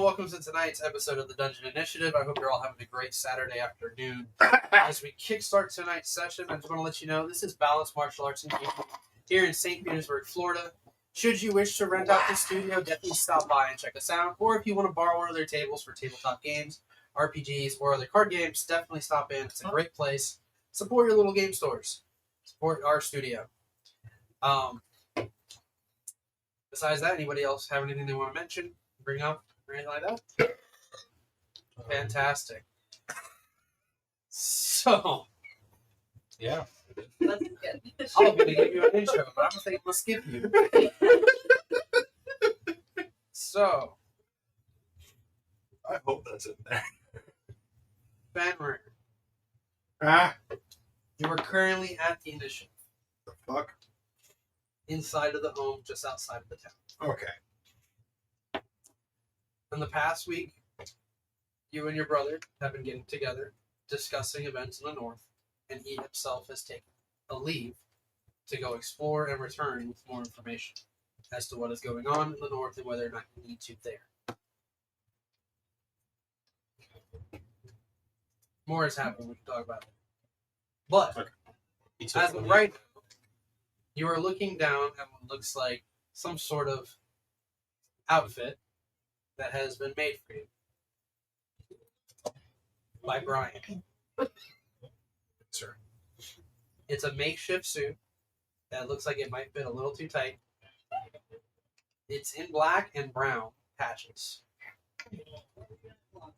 welcome to tonight's episode of the Dungeon Initiative. I hope you're all having a great Saturday afternoon. As we kickstart tonight's session, I just want to let you know this is Balanced Martial Arts and Gaming here in St. Petersburg, Florida. Should you wish to rent out the studio, definitely stop by and check us out. Or if you want to borrow one of their tables for tabletop games, RPGs, or other card games, definitely stop in. It's a great place. Support your little game stores. Support our studio. Besides that, anybody else have anything they want to mention, bring up, or anything like that? Fantastic. So, yeah. That's good. I'm going to give you an intro, but I'm going to skip you. So, I hope that's in there. Fenrir, Ah, you are currently at the initiative, the fuck? inside of the home, just outside of the town. Okay. In the past week, you and your brother have been getting together, discussing events in the north, and he himself has taken a leave to go explore and return with more information as to what is going on in the north and whether or not you need to there. More has happened, we can talk about it. But, as of right now, you are looking down at what looks like some sort of outfit that has been made for you by Brian. Sir. It's a makeshift suit that looks like it might fit a little too tight. It's in black and brown patches.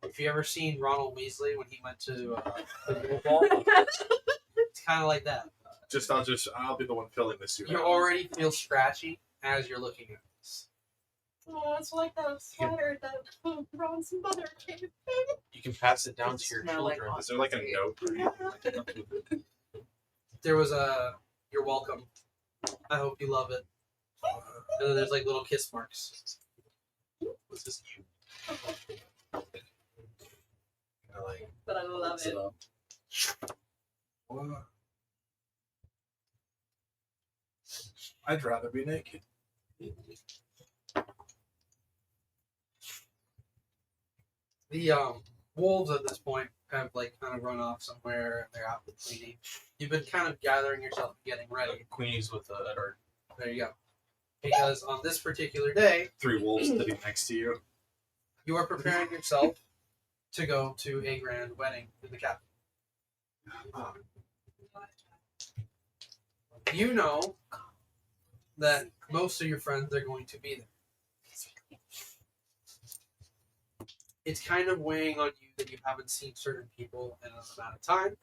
If you ever seen Ronald Weasley when he went to the ball, it's kind of like that. I'll be the one filling this suit. You already feel scratchy as you're looking at this. Oh, it's like that sweater that Ron's mother gave him. You can pass it down to your Smell like children. Is there like a note for you? There was a, "You're welcome. I hope you love it." And then there's like little kiss marks. What's this? But I love it. What? I'd rather be naked. The wolves at this point have like kind of run off somewhere. They're out with Queenie. You've been kind of gathering yourself, getting ready. Queenie's with Eddard. There you go. Because on this particular day, 3 wolves sitting next to you. you are preparing yourself to go to a grand wedding in the capital. You know that most of your friends are going to be there. It's kind of weighing on you that you haven't seen certain people in an amount of time.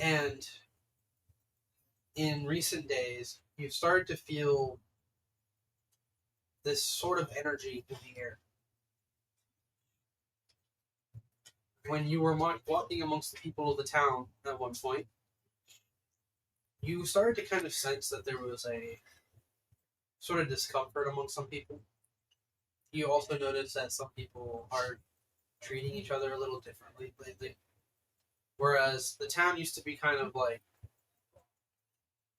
And in recent days, you've started to feel this sort of energy in the air. When you were walking amongst the people of the town at one point, you started to kind of sense that there was a sort of discomfort among some people. You also noticed that some people are treating each other a little differently lately. Whereas the town used to be kind of like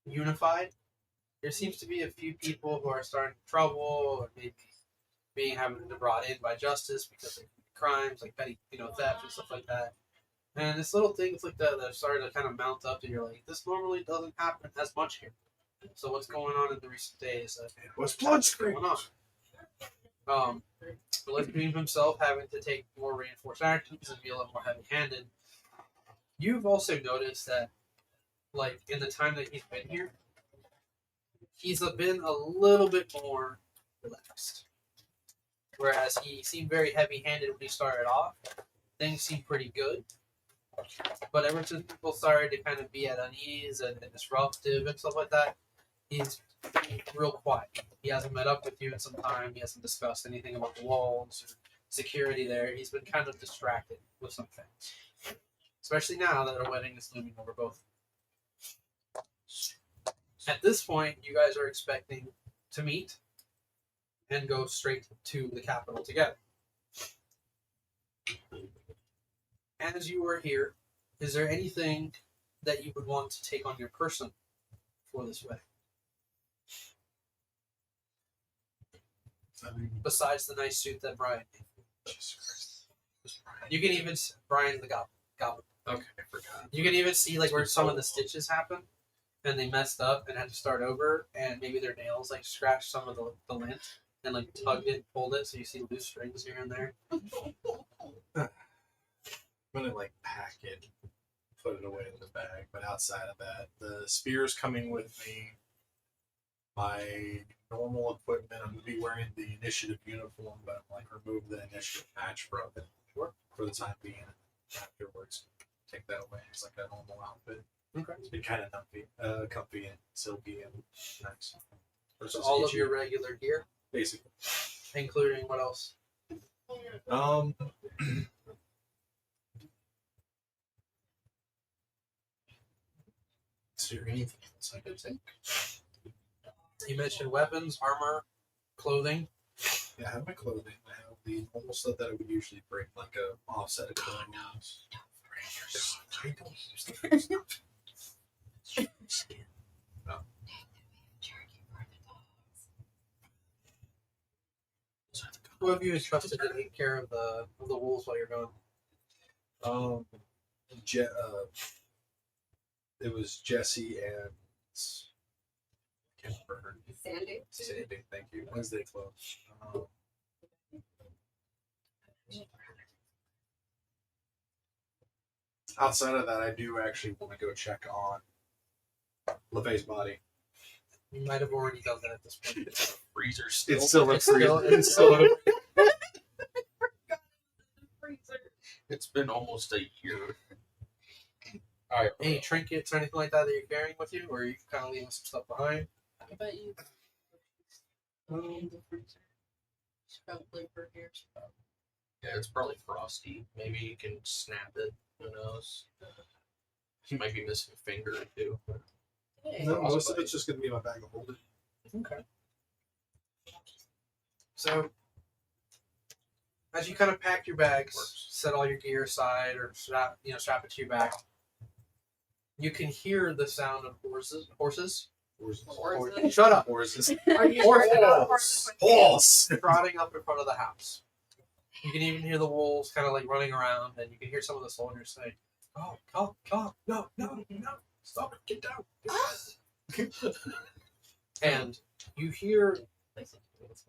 unified, there seems to be a few people who are starting trouble or maybe being brought in by justice because of crimes like petty, theft and stuff like that. And it's little things like that that are starting to kind of mount up, and you're like, this normally doesn't happen as much here. So what's going on in the recent days? What's blood Going on? Dream himself having to take more reinforced actions and be a little more heavy-handed. You've also noticed that, like, in the time that he's been here, he's been a little bit more relaxed. Whereas he seemed very heavy-handed when he started off, things seemed pretty good. But ever since people started to kind of be at unease and disruptive and stuff like that, he's been real quiet. He hasn't met up with you in some time. He hasn't discussed anything about the walls or security there. He's been kind of distracted with some things. Especially now that a wedding is looming over both. At this point, you guys are expecting to meet and go straight to the capital together. As you are here, is there anything that you would want to take on your person for this wedding? besides the nice suit that Brian made. Jesus Christ. Who's Brian? You can even Brian's the goblin. Okay, I forgot. You can even see like where some of the stitches happened, and they messed up and had to start over, and maybe their nails like scratched some of the lint and like tugged it, pulled it, so you see loose strings here and there. I'm gonna like pack it, put it away in the bag. But outside of that, the spear's coming with me. My normal equipment, I'm gonna be wearing the initiative uniform, but I'm like remove the initiative patch from it for the time being. Afterwards, take that away. It's like a normal outfit. Okay. It's been kind of comfy and silky and nice. So Versus all of itchy, your regular gear, basically. including what else? Is there anything else I could take? You mentioned weapons, armor, clothing. Yeah, I have my clothing. I have the normal stuff that I would usually bring, like a offset of clothing. I don't use the stuff. No. Who have you entrusted to take care of the wolves while you're gone? It was Jesse and can't remember her name. Sandy. Sandy, thank you. Wednesday close. Outside of that, I do actually want to go check on Lafay's body. You might have already done that at this point. Freezer still. It's still a It's still- freezer. It's still a Freezer. It's been almost a year. Any trinkets or anything like that you're carrying with you, or you kind of leaving some stuff behind? I bet you. The freezer. It's probably for here. Yeah, it's probably frosty. Maybe you can snap it. Who knows? He might be missing a finger or two. Hey. No, most of it's just going to be my bag of holding. Okay. So, as you kind of pack your bags, set all your gear aside, or strap it to your back, you can hear the sound of horses. Horses. Shut up! Horses. Are you Horse. sure they're not horses with Horse. Trotting up in front of the house. You can even hear the wolves kind of like running around, and you can hear some of the soldiers saying, "Oh, come, no, stop it, get down." Get down." And you hear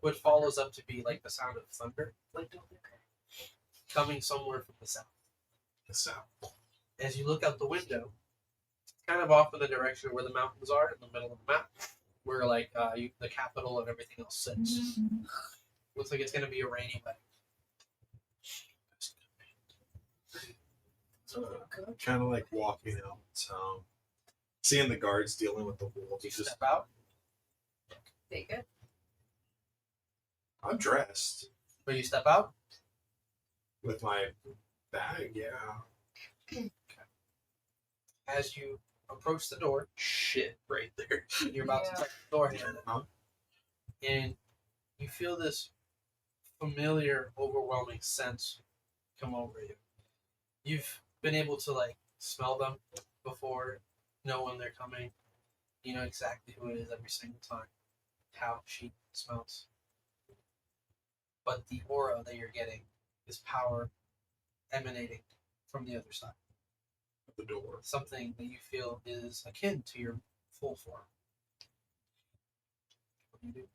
what follows up to be like the sound of thunder coming somewhere from the south. The sound. As you look out the window, kind of off in the direction where the mountains are, in the middle of the map, where like the capital and everything else sits. Looks like it's going to be a rainy wedding. Kind of like walking out, seeing the guards dealing with the wolves. You Just step out, Take it. I'm dressed but you step out. with my bag. Yeah. As you approach the door, Shit, right there. you're about Yeah. to touch the door handle, Huh? and you feel this familiar, overwhelming sense come over you. You've been able to like smell them before, know when they're coming. You know exactly who it is every single time, how she smells. But the aura that you're getting is power emanating from the other side. The door. Something that you feel is akin to your full form. What do you do?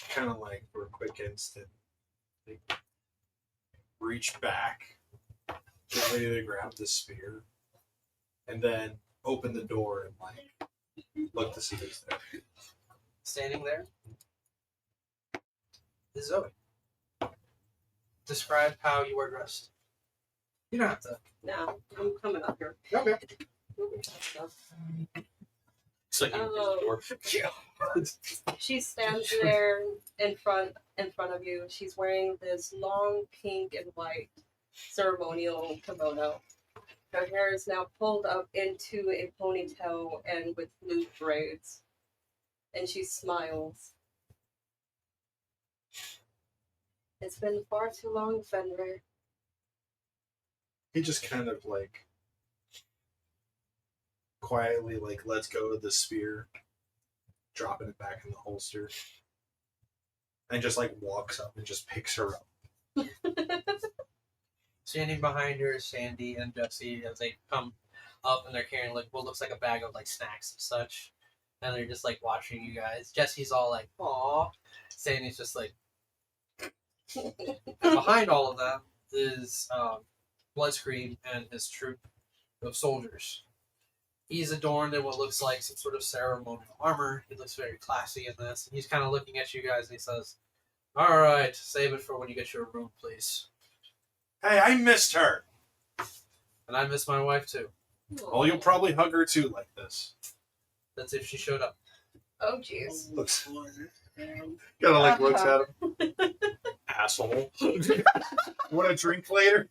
Kind of like for a quick instant, like, reach back, get ready to grab the spear, and then open the door and like look to see who's there. Standing there is Zoe. Describe how you are dressed. You don't have to. No, I'm coming up here. Okay. It's like Oh. She stands there in front of you. She's wearing this long pink and white ceremonial kimono. Her hair is now pulled up into a ponytail and with loose braids. And she smiles. It's been far too long, Fenrir. He just kind of like quietly like lets go of the spear, dropping it back in the holster. And just like walks up and just picks her up. Standing behind her is Sandy and Jesse as they come up and they're carrying like what looks like a bag of like snacks and such. And they're just like watching you guys. Jesse's all like, "Aw." Sandy's just like. And behind all of them is Bloodscream and his troop of soldiers. He's adorned in what looks like some sort of ceremonial armor. He looks very classy in this. And he's kind of looking at you guys and he says, "All right, save it for when you get your room, please." Hey, I missed her. And I miss my wife too. Well, you'll probably hug her too like this. That's if she showed up. Oh, jeez. Looks. Kinda like looks at him. Asshole. Want a drink later?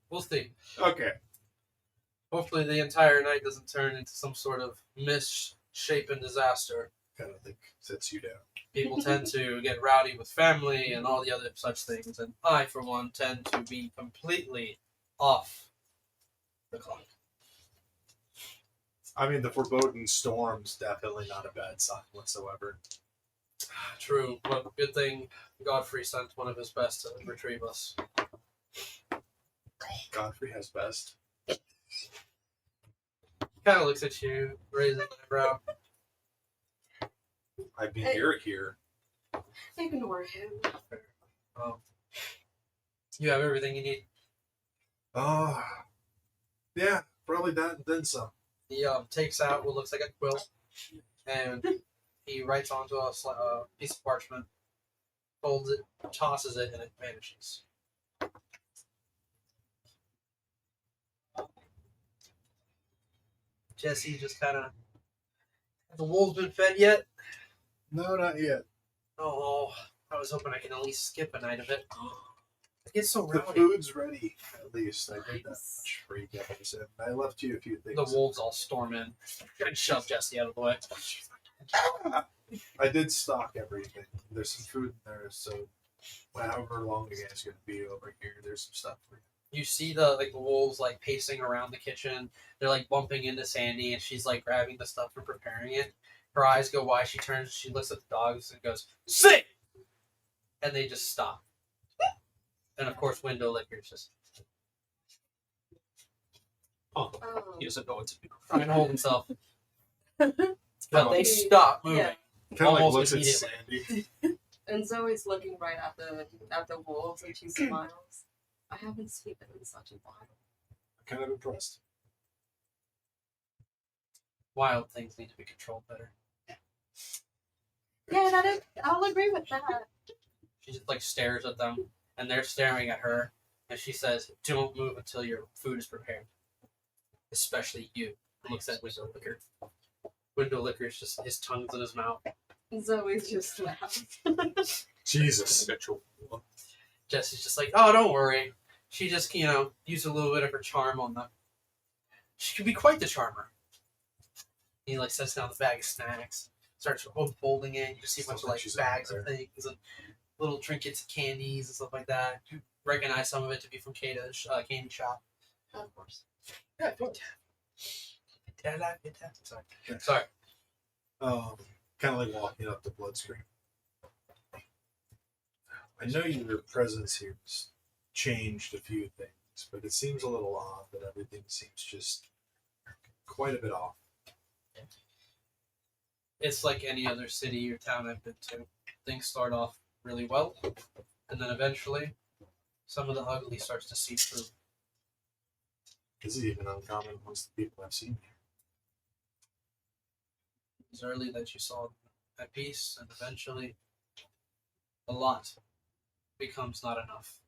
We'll see. Okay. Hopefully the entire night doesn't turn into some sort of misshapen disaster. Kind of like sits you down. People tend to get rowdy with family and all the other such things, and I, for one, tend to be completely off the clock. I mean, the foreboding storm's definitely not a bad sign whatsoever. True, but good thing Godfrey sent one of his best to retrieve us. Godfrey has best. Kind of looks at you, raises an eyebrow. I'd be here. Ignore him. You have everything you need. Yeah, probably that and then some. He takes out what looks like a quilt, and he writes onto a piece of parchment, folds it, tosses it, and it vanishes. Jesse just kind of... Have the wolves been fed yet? No, not yet. Oh, I was hoping I could at least skip a night of it. It gets so The rowdy. food's ready, at least. I did that much for you guys. And I left you a few things. The wolves all storm in and shove Jesse out of the way. I did stock everything. There's some food in there, so however long you guys are going to be over here, there's some stuff for you. You see the wolves like pacing around the kitchen. They're like bumping into Sandy, and she's like grabbing the stuff and preparing it. Her eyes go wide. She turns. She looks at the dogs and goes, "Sit!" And they just stop. And of course, Window Licker's just Oh, Oh. he doesn't know what to do. trying to hold himself. But Oh. they stop moving. Yeah. Kind of like Almost looks at immediately. Sandy. And Zoe's looking right at the wolves, and she smiles. I haven't seen them in such a while. Kind of impressed. Wild things need to be controlled better. Yeah, I'll agree with that. She just like stares at them, and they're staring at her, and she says, "Don't move until your food is prepared. Especially you." And looks at Window Licker. Window Licker's just his tongue's in his mouth. Zoe's just laughs. Jesus. Jesse's just like, "Oh, don't worry. She just, used a little bit of her charm on them. She could be quite the charmer." He like sets down the bag of snacks, starts unfolding it. You see a bunch of like She's bags over of things and little trinkets and candies and stuff like that. You recognize some of it to be from Kata's candy shop. Of course. Yeah, Sorry. Yeah. Sorry. Kind of like walking up to Bloodscream. I know your presence here has changed a few things, but it seems a little odd that everything seems just quite a bit off. It's like any other city or town I've been to. Things start off really well, and then eventually, some of the ugly starts to seep through. This is even uncommon amongst the people I've seen here. It's early that you saw them at peace, and eventually, a lot becomes not enough.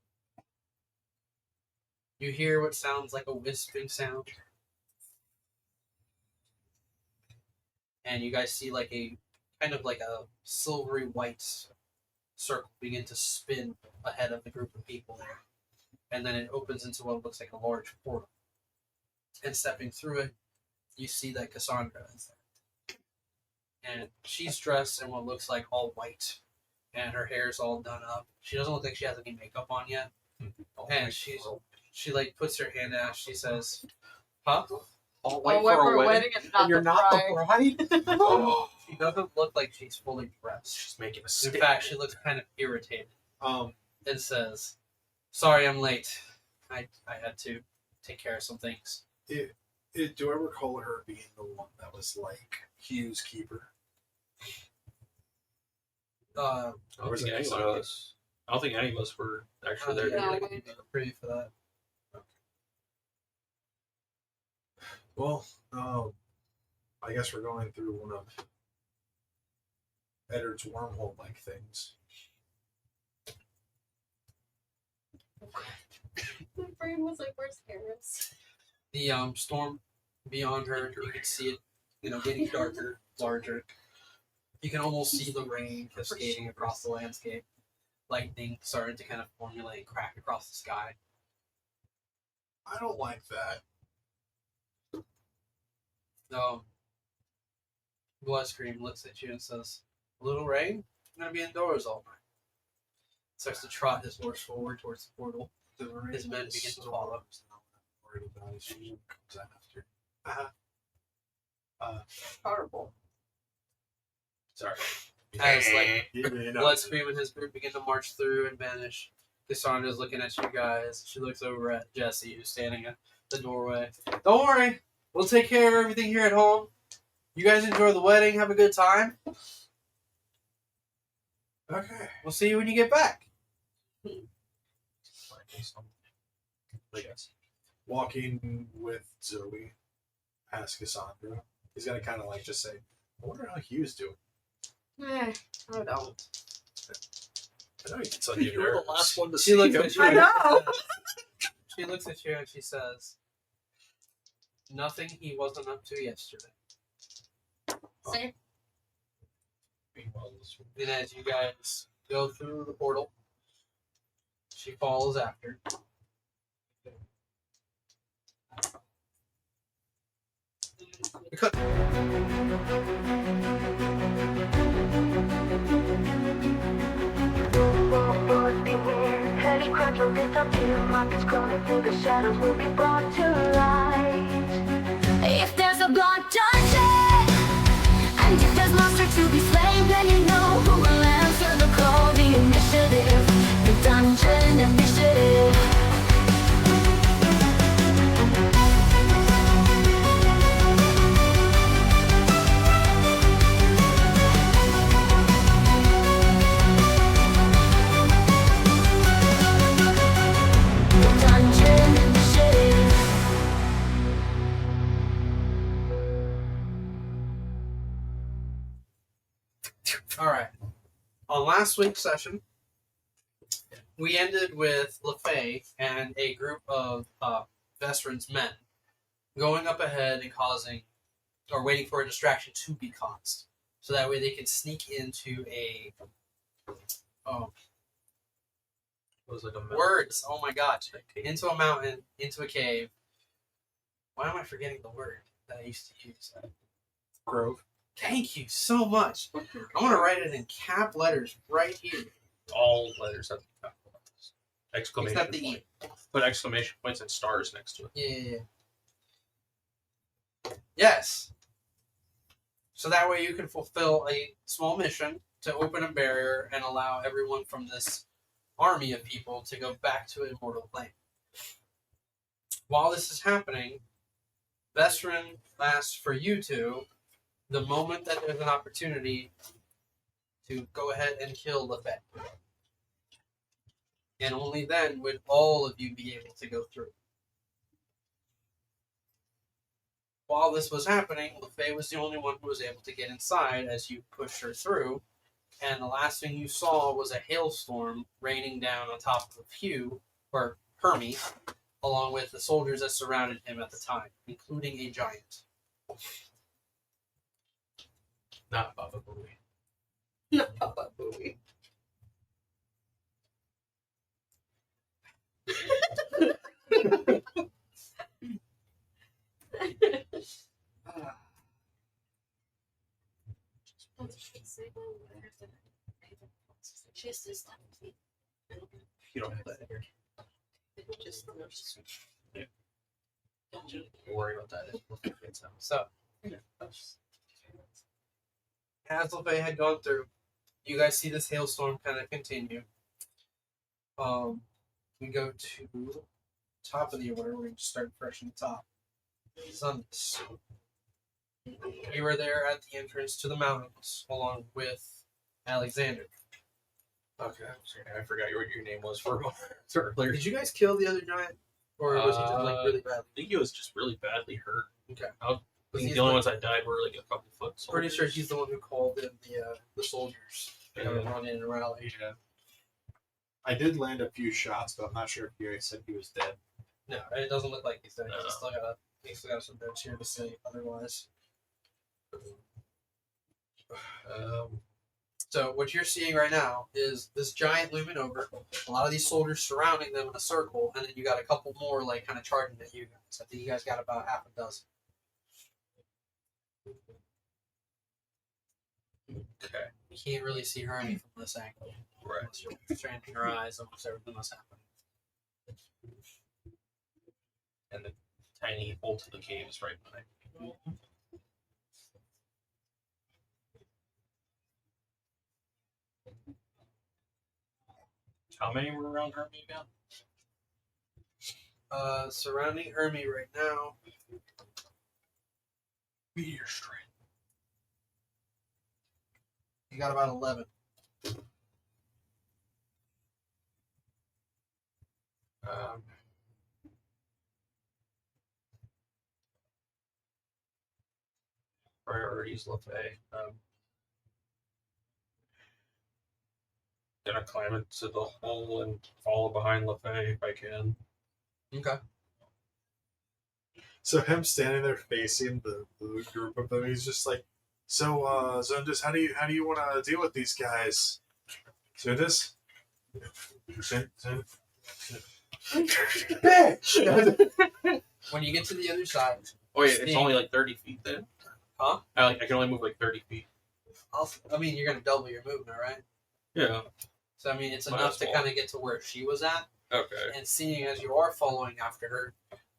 You hear what sounds like a wisping sound, and you guys see like a kind of like a silvery white circle begin to spin ahead of the group of people there, and then it opens into what looks like a large portal. And stepping through it, you see that Cassandra is there. And she's dressed in what looks like all white, and her hair's all done up. She doesn't look like she has any makeup on yet. And she like puts her hand out. She says, "Huh?" All Oh, white for a wedding. and not And you're the not bride. the bride? She doesn't look like she's fully dressed. She's making a In stick. fact, she looks kind of irritated Um, and says, "Sorry, I'm late. I had to take care of some things." do I recall her being the one that was like Hugh's keeper? Uh, I don't Where's think the any next of us. I don't think any of us were actually there. yeah. I can give you a preview for that. Well, I guess we're going through one of Eddard's wormhole-like things. My brain was like, "Where's Harris?" The storm beyond her, you can see it, getting darker, larger. You can almost see the rain cascading across the landscape. Lightning starting to kind of formulate and crack across the sky. I don't like that. Bloodscream looks at you and says, "A little rain? I'm gonna be indoors all night." Starts to trot his horse forward towards the portal. His men begin to follow. Worried about it. She usually comes after. Horrible. Sorry. As like You know, Bloodscream and his group begin to march through and vanish. Cassandra's looking at you guys. She looks over at Jesse, who's standing at the doorway. "Don't worry, we'll take care of everything here at home. You guys enjoy the wedding. Have a good time. Okay. We'll see you when you get back." I guess. Walking with Zoe past Cassandra, he's gonna kind of like just say, "I wonder how Hugh's doing." I don't know. I know So you were the last one to She see looks him. at you. I know. She looks at you and she says, "Nothing he wasn't up to yesterday." See? And as you guys go through the portal, she follows after. Because Heavy crunch will lift up till markets crawling through the shadows will be brought to light. If there's a blood dungeon, and if there's monster to be slain, then you know who will answer the call. The initiative, the dungeon initiative. Alright. On last week's session, we ended with Lafaye and a group of Vesterans men going up ahead and causing, or waiting for a distraction to be caused. So that way they can sneak into a It was like a words. Oh my god. Into a mountain, into a cave. Why am I forgetting the word that I used to use? Grove. Thank you so much. I want to write it in cap letters right here. all letters have capitalized. Exclamation Except the point. E. Put exclamation points and stars next to it. Yeah. Yes. So that way you can fulfill a small mission to open a barrier and allow everyone from this army of people to go back to Immortal Plane. While this is happening, Vestrin asks for you two, the moment that there's an opportunity, to go ahead and kill Lafaye. And only then would all of you be able to go through. While this was happening, Lafaye was the only one who was able to get inside as you pushed her through, and the last thing you saw was a hailstorm raining down on top of Hugh, or Hermes, along with the soldiers that surrounded him at the time, including a giant. Not Baba Booey. No, Papa Booey. You don't have that here. Just Don't worry about that. We'll figure it out. So, as Lafaye had gone through, you guys see this hailstorm kind of continue. We go to top of the order. We're going to start fresh on the top. Sundays. You were there at the entrance to the mountains, along with Alexander. Okay, sorry, I forgot what your name was for a moment earlier. Did you guys kill the other giant, or was he just like really bad? I think he was just really badly hurt. Okay. I Was think he the only like- ones that died were like a couple foot soldiers. Pretty sure he's the one who called in the soldiers. They got Yeah. run in and rally. Yeah. I did land a few shots, but I'm not sure if you said he was dead. No, it doesn't look like he's dead. No. He's still got some notes here to say otherwise. So what you're seeing right now is this giant looming over, a lot of these soldiers surrounding them in a circle, and then you got a couple more like kind of charging at you guys. I think you guys got about half a dozen. Okay. You can't really see Hermie from this angle. Right. Unless you're straining your eyes, almost everything that's happening. And the tiny hole to the cave is right behind me. How many were around Hermie again? Surrounding Hermie right now, Meteor strength. you got about 11. Priorities, Lafaye. Gonna climb into the hole and follow behind Lafaye if I can. Okay. So him standing there facing the group of them, he's just like, "So, Zundus, how do you want to deal with these guys, Zundus?" Bitch! When you get to the other side, Oh yeah, it's Sneak. only like 30 feet then? Huh? I can only move like 30 feet. I mean, you're gonna double your movement, right? Yeah. So I mean, it's Might enough as to well. kind of get to where she was at, Okay. and seeing as you are following after her,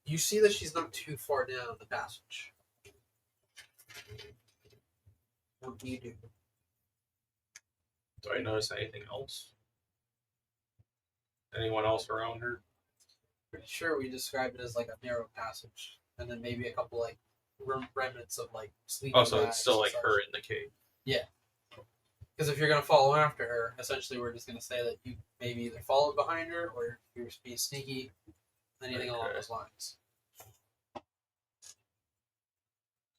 you see that she's not too far down the passage. What do you do? Do I notice anything else? Anyone else around her? Pretty sure we described it as like a narrow passage, and then maybe a couple like remnants of like sleeping Oh, so bags it's still and like such. her in the cave. Because if you're gonna follow after her, essentially we're just gonna say that you maybe either followed behind her or you're just being sneaky, anything along Okay. those lines.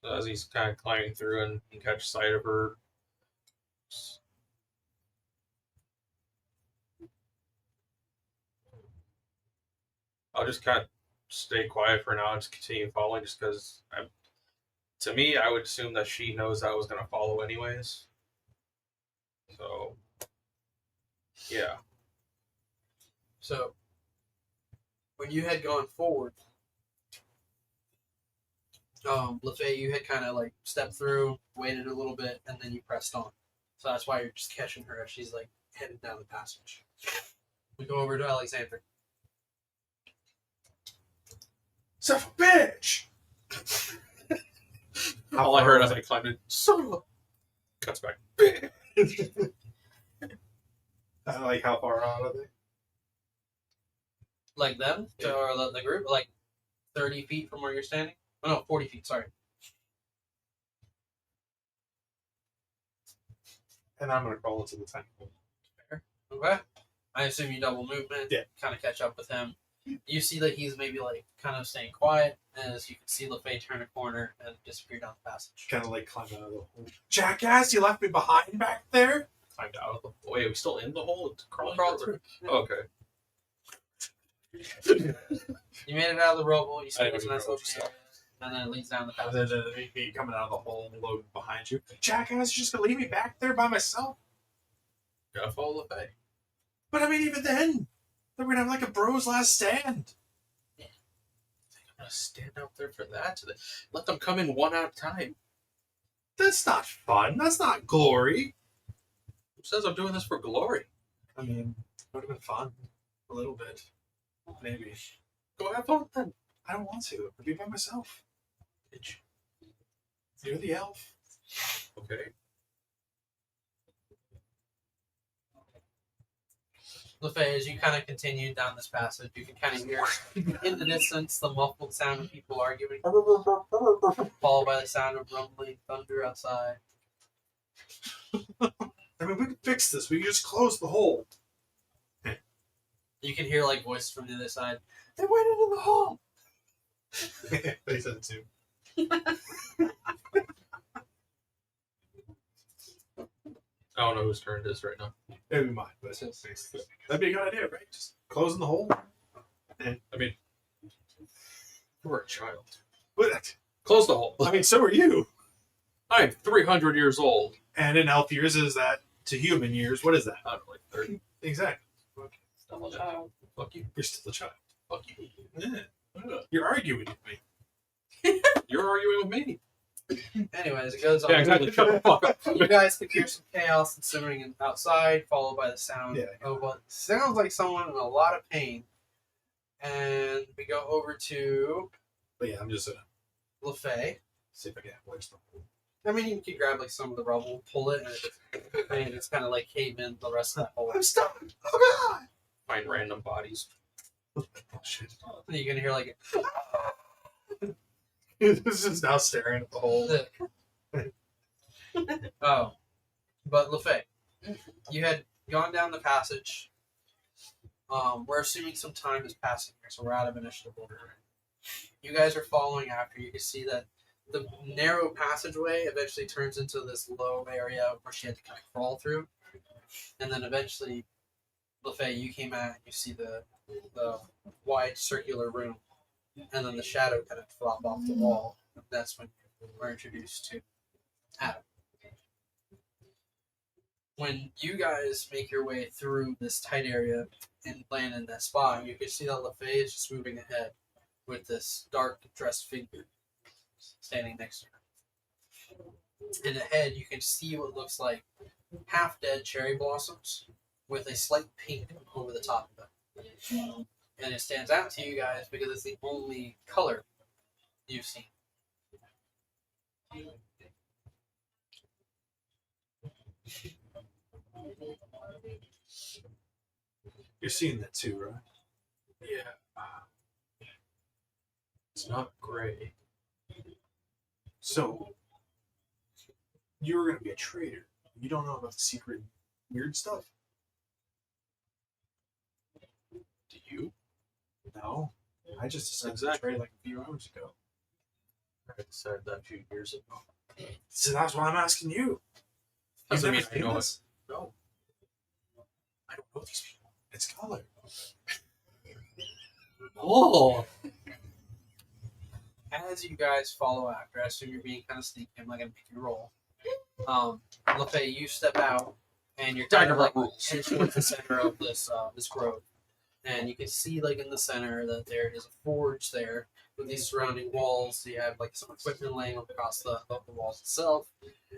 So as he's kind of climbing through and you catch sight of her. I'll just kind of stay quiet for now and just continue following just because to me, I would assume that she knows I was going to follow anyways. So, yeah. So when you had gone forward, Lafaye, you had kind of like stepped through, waited a little bit, and then you pressed on. So that's why you're just catching her as she's like headed down the passage. We go over to Alexander. Son of a bitch! All I heard as I climbed in, son of a... Cuts back. Like, how far out are they? Like them, or the group, like 30 feet from where you're standing? Oh no, 40 feet, sorry. And I'm gonna crawl into the tiny hole. Okay. I assume you double movement, Yeah. kind of catch up with him. You see that he's maybe like kind of staying quiet as you can see Lafaye turn a corner and disappear down the passage. Kind of like climb out of the hole. Jackass, you left me behind back there? Climbed out of the... Wait, are we still in the hole? It's crawling Crawl through? through. Okay. You made it out of the rubble. You see I this didn't nice know little what you area, and then it leads down the And passage. then me coming out of the hole and loading behind you. Jackass, you're just gonna leave me back there by myself? Gotta follow the bay. But I mean, even then, we're gonna have like a bros last stand. I'm gonna stand out there for that. Let them come in one at a time. That's not fun. That's not glory. Who says I'm doing this for glory? I mean, it would have been fun. A little bit. Maybe. Go have fun then. I don't want to. I'll be by myself. Bitch. You're the elf. Okay. Lafaye, as you kind of continue down this passage, you can kind of hear in the distance the muffled sound of people arguing, followed by the sound of rumbling thunder outside. I mean, we can fix this. We can just close the hole. You can hear like voices from the other side. They went into the hole. They said it too. I don't know whose turn it is right now. It'd be mine, but that'd be a good idea, right? Just closing the hole. I mean, you're a child. But Close the hole. I mean, so are you. I'm 300 years old. And in elf years, is that to human years? What is that? I don't know, like 30. Exactly. Still a child. Fuck you. You're still a child. Fuck you. Yeah. You're arguing with me. You're arguing with me. Anyways, it goes on. Yeah, exactly. Shut the fuck up. You guys can hear some chaos and simmering outside, followed by the sound Yeah. of what sounds like someone in a lot of pain. And we go over to But yeah, I'm just gonna Lafaye. see if I can. Where's the hole? I mean, you can grab like some of the rubble, pull it, and it's kind of like cave in the rest of the hole. I'm stuck. Oh god. Find random bodies. Oh shit. And you can hear like This is now staring at the hole. oh, but Lafaye, you had gone down the passage. We're assuming some time is passing here, so we're out of initiative order. You guys are following after. You can see that the narrow passageway eventually turns into this low area where she had to kind of crawl through, and then eventually, Lafaye, you came out and you see the wide circular room, and then the shadow kind of drop off the wall. That's when we're introduced to Adam. When you guys make your way through this tight area and land in that spot, you can see that Lafaye is just moving ahead with this dark dressed figure standing next to her. And ahead, you can see what looks like half dead cherry blossoms with a slight pink over the top of them. And it stands out to you guys because it's the only color you've seen. You're seeing that too, right? Yeah. It's not gray. So you're gonna be a traitor. You don't know about the secret weird stuff? Do you? No. I just decided Exactly. to trade like a few hours ago. I decided that a few years ago. So that's why I'm asking you. Doesn't mean never I seen know this? No. I don't know these people. It's color. Oh! As you guys follow after, I assume you're being kind of sneaky. I'm not going to make you roll. Lafaye, you step out, and you're kind of like heading towards the center of this grove. And you can see, like, in the center that there is a forge there with these surrounding walls. So you have, like, some equipment laying across the walls itself,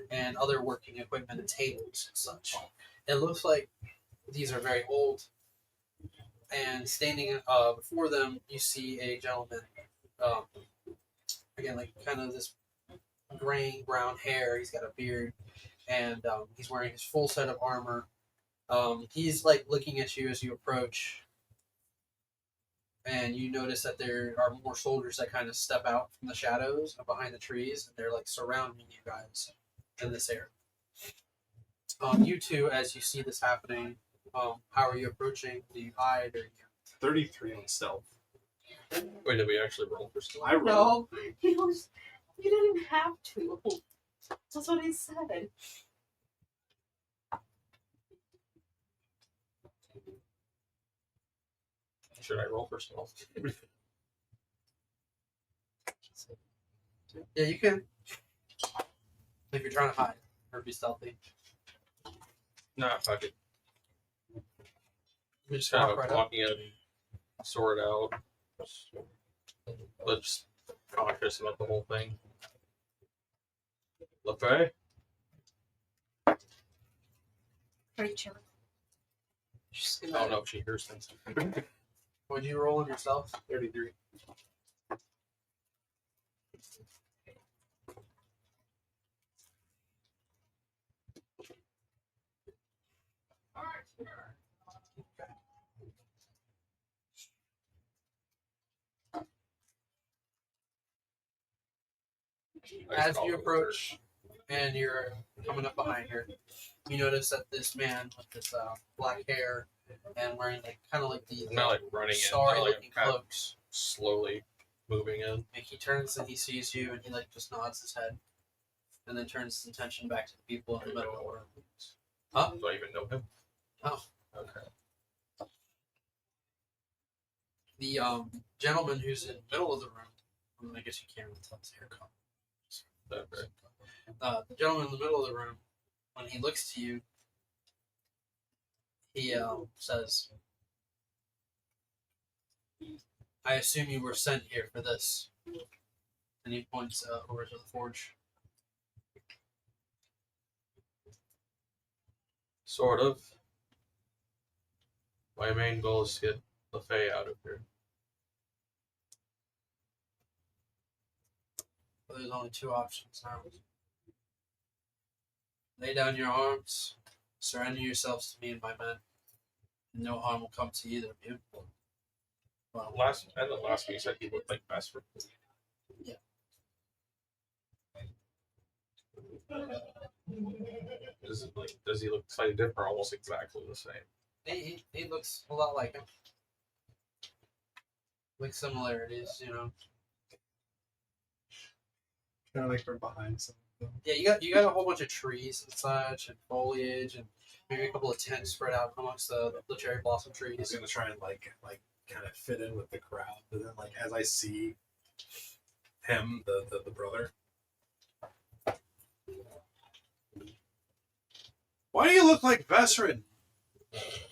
and other working equipment and tables and such. It looks like these are very old. And standing before them, you see a gentleman. Again, like kind of this graying brown hair. He's got a beard, and he's wearing his full set of armor. He's like looking at you as you approach, and you notice that there are more soldiers that kind of step out from the shadows and behind the trees, and they're like surrounding you guys in this area. You two, as you see this happening, how are you approaching? Do you hide or you? 33 on stealth. Wait, did we actually roll for stealth? I roll. No, you didn't even have to. That's what he said. Should I roll for stealth? Yeah, you can. If you're trying to hide or be stealthy. Nah, fuck it. You Just walk kind of right up. walking in, sword out. Let's cautious about the whole thing. Lafaye? Very chilly. Just I don't know if she hears things. Would you roll on yourself? 33. As you approach and you're coming up behind her, you notice that this man with this black hair and wearing like kind of like the I'm not like running in, sorry not like looking I'm kind of cloaks. slowly moving in. Like he turns and he sees you and he like just nods his head and then turns his attention back to the people in the middle of the room. Huh? Do I even know him? Oh. Okay. The gentleman who's in the middle of the room, I guess you can't really tell his hair color. Okay. The gentleman in the middle of the room, when he looks to you, he says, I assume you were sent here for this. And he points over to the forge. Sort of. My main goal is to get Lafaye out of here. But there's only two options now. Lay down your arms, surrender yourselves to me and my men, and no harm will come to either of you. Well, Last week you said he looked like Vesper. Yeah. Does he look slightly different or almost exactly the same? he looks a lot like him. Like similarities, you know. Kind of like from behind something. Yeah, you got a whole bunch of trees and such, and foliage, and maybe a couple of tents spread out amongst the cherry blossom I was trees. gonna try and like kind of fit in with the crowd, but then like as I see him, the brother. Why do you look like Vesrin?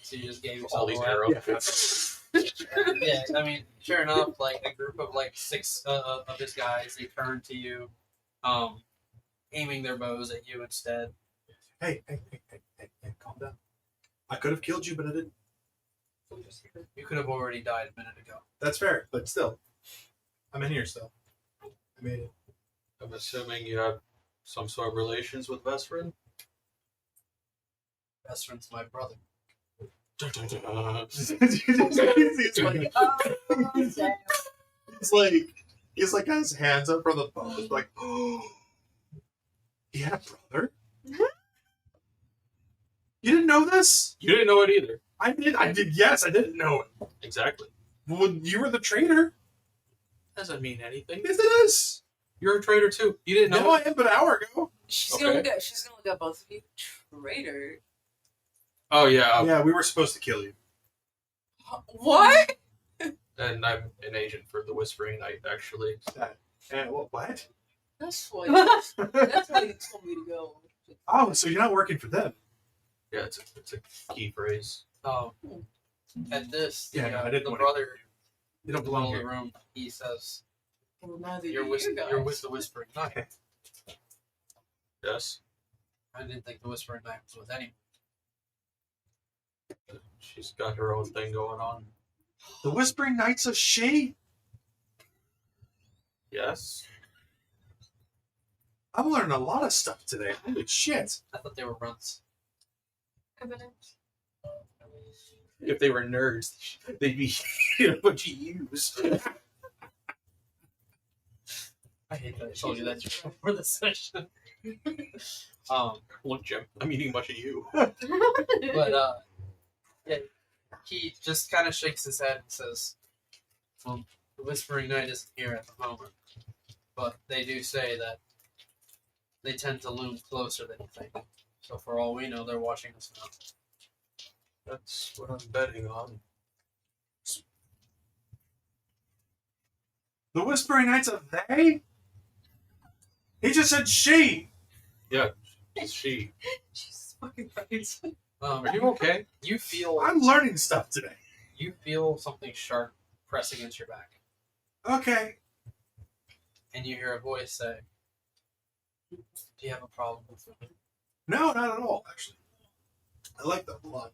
So you just gave All yourself these away. arrows. Yeah, I mean, sure enough, like a group of like six of his guys, they turn to you, aiming their bows at you instead. Hey, calm down. I could have killed you, but I didn't. You could have already died a minute ago. That's fair, but still, I'm in here still. I made it. I'm assuming you have some sort of relations with Vesperin? Best friend's my brother. He's like got his hands up from the phone, like, oh, he had a brother. You didn't know this? You didn't know it either. I did. Yes, I didn't know it. Exactly. Well, you were the traitor. Doesn't mean anything. Yes, it is. You're a traitor too. You didn't know No, it. I am, but an hour ago. She's Okay. gonna look at both of you. Traitor. Oh yeah, Yeah, we were supposed to kill you. What? and I'm an agent for the Whispering Knight, actually. And what? That's why. That's why you told me to go. Oh, so you're not working for them? Yeah, it's a key phrase. At this, Yeah, the, no, I didn't the want brother You don't in the belong middle of here. the room, he says, Well, neither you're do with, you guys. you're with the Whispering Knight. Yes. I didn't think the Whispering Knight was with anyone. She's got her own thing going on. The Whispering Knight's a she? Yes. I'm learning a lot of stuff today. Holy shit. I thought they were runts. Evidence. If they were nerds, they'd be a bunch of yous. I hate that I told you that just before the session. Look, Jim, I'm eating a bunch of you. But yeah, he just kind of shakes his head and says, "Well, the Whispering Knight isn't here at the moment, but they do say that they tend to loom closer than you think. So for all we know, they're watching us now." That's what I'm betting on. The Whispering Knight's a they? He just said she. Yeah, it's she. Jesus fucking Christ. Are you okay? You feel I'm learning stuff today. you feel something sharp press against your back, Okay. and you hear a voice say, "Do you have a problem with me?" No, not at all, actually. I like them a lot.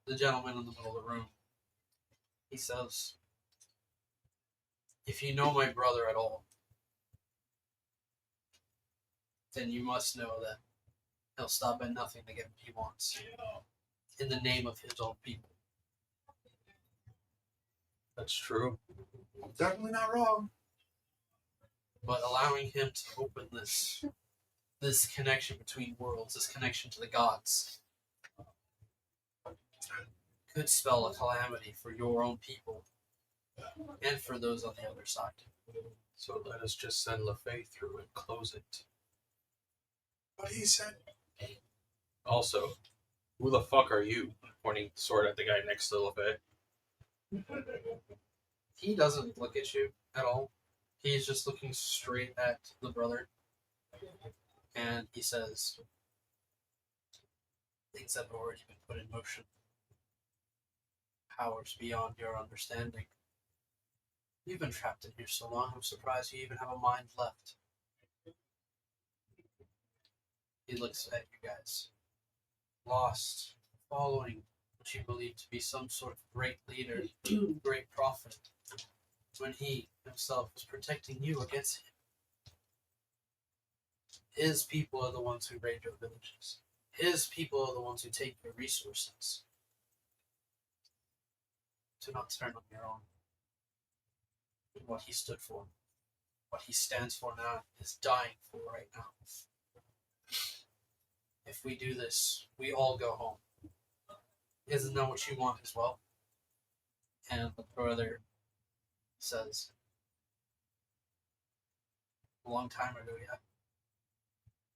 The gentleman in the middle of the room, he says, "If you know my brother at all, then you must know that he'll stop at nothing to get what he wants in the name of his own people." That's true. Definitely not wrong. But allowing him to open this connection between worlds, this connection to the gods, could spell a calamity for your own people and for those on the other side. So let us just send Lafaye through and close it. But he said, Also, who the fuck are you? Pointing the sword at the guy next to Lafaye. He doesn't look at you at all. He's just looking straight at the brother. And he says, things have already been put in motion. Powers beyond your understanding. You've been trapped in here so long, I'm surprised you even have a mind left. He looks at you guys. Lost, following what you believe to be some sort of great leader, great prophet, when he himself was protecting you against him. His people are the ones who raid your villages. His people are the ones who take your resources. Do not turn on your own. What he stood for, what he stands for now, is dying for right now. If we do this, we all go home. Isn't that what you want as well? And the brother says, a long time ago, yeah.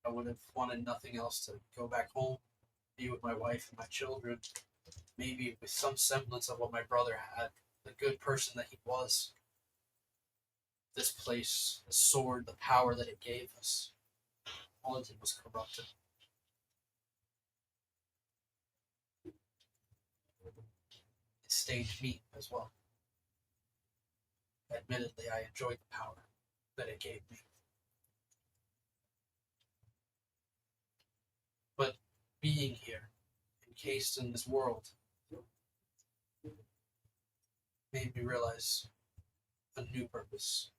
I would have wanted nothing else to go back home, be with my wife and my children, maybe with some semblance of what my brother had, the good person that he was. This place, the sword, the power that it gave us, all it did was corrupt it. It stained me as well. Admittedly, I enjoyed the power that it gave me. But being here, encased in this world, made me realize a new purpose.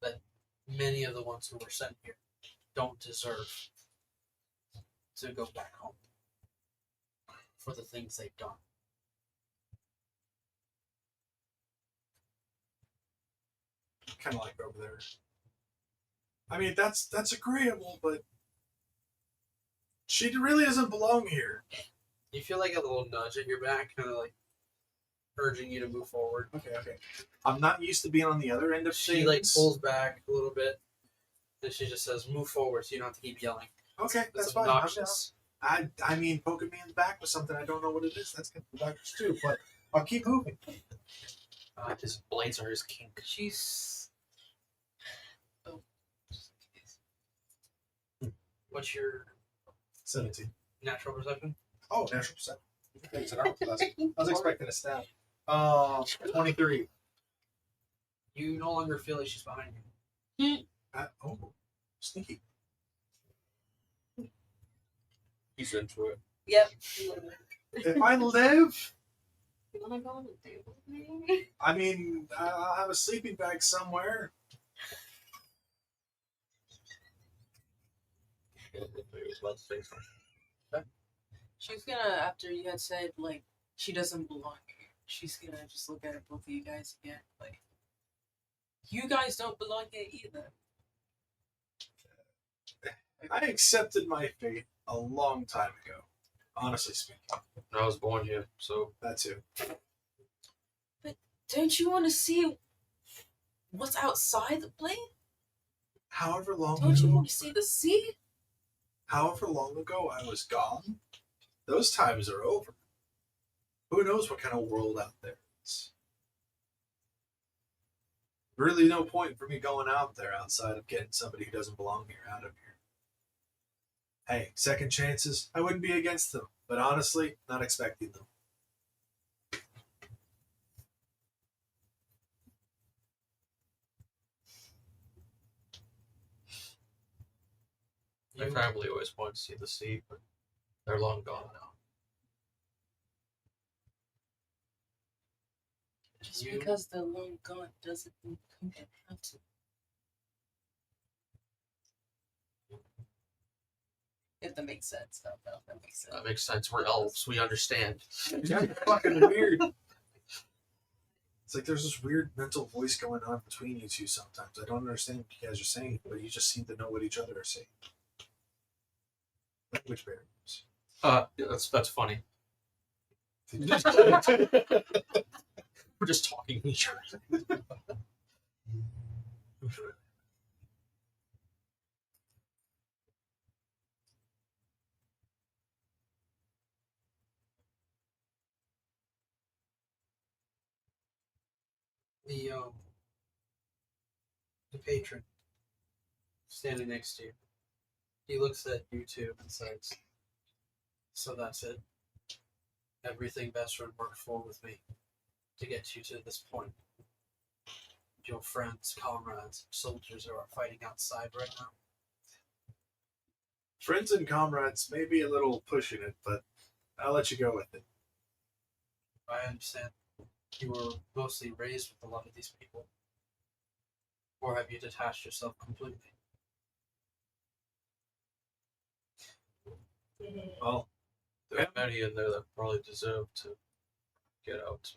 That many of the ones who were sent here don't deserve to go back home for the things they've done. kind of like over there. I mean, that's agreeable, but she really doesn't belong here. You feel like a little nudge at your back, kind of like urging you to move forward. Okay. I'm not used to being on the other end of She things. like pulls back a little bit, and she just says, "Move forward," so you don't have to keep yelling. Okay, that's It's fine. obnoxious. I mean, poking me in the back with something I don't know what it is. That's good for doctors too. But I'll keep moving. His blades are his kink. She's. Oh. What's your 17. natural perception? Oh, natural percent. Thanks, I was expecting a stab. 23. You no longer feel like she's behind you. Oh, sneaky. He's into it. Yep. If I live, You wanna go on a date with me? I mean, I'll have a sleeping bag somewhere. He was about to say something. She's gonna, after you had said, like, she doesn't belong here, she's gonna just look at both of you guys again. Like, you guys don't belong here either. I accepted my fate a long time ago. Honestly speaking, I was born here, so that too. Don't you want to see what's outside the plane? However long Don't you ago, want to see the sea? however long ago I was gone, those times are over. Who knows what kind of world out there is? Really, no point for me going out there outside of getting somebody who doesn't belong here out of here. Hey, second chances, I wouldn't be against them, but honestly, not expecting them. my family always wanted to see the sea, but they're long gone now. Just You- because they're long gone doesn't mean you don't have to. If that makes sense, no, that makes sense. That makes sense. We're elves. We understand. That's fucking weird. It's like there's this weird mental voice going on between you two sometimes. I don't understand what you guys are saying, but you just seem to know what each other are saying. Language barriers. Yeah, that's funny. We're just talking to each other. The patron standing next to you. He looks at you two and says, "So that's it. Everything Bestron worked for with me to get you to this point. Your friends, comrades, soldiers who are fighting outside right now. Friends and comrades may be a little pushing it, but I'll let you go with it. I understand you were mostly raised with a lot of these people. Or have you detached yourself completely?" Well, There are many in there that probably deserve to get out.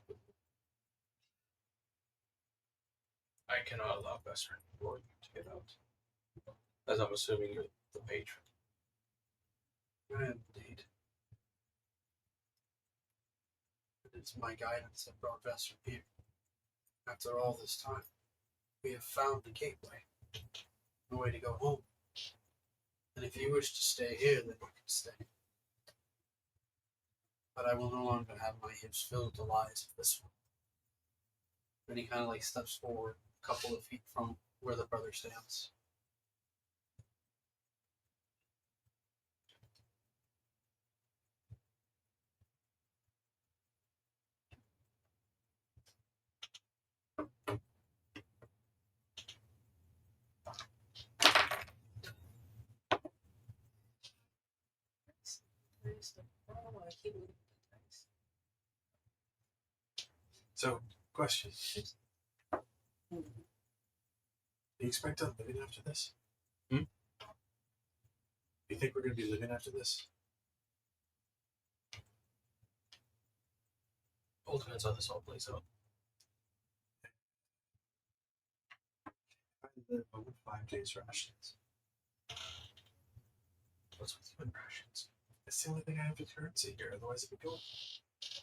I cannot allow Bestron for you to get out. As I'm assuming you're the patron. I am indeed. It's my guidance that brought Bestron here. After all this time, we have found the gateway, the way to go home. And if you wish to stay here, then you can stay. But I will no longer have my ears filled with the lies of this one. Then he kind of like steps forward a couple of feet from where the brother stands. so, question. Do you expect us living after this? Hmm? Do you think we're going to be living after this? All depends how this all plays out. I live on 5 days rations. What's with you and rations? It's the only thing I have to currency here, otherwise it would go.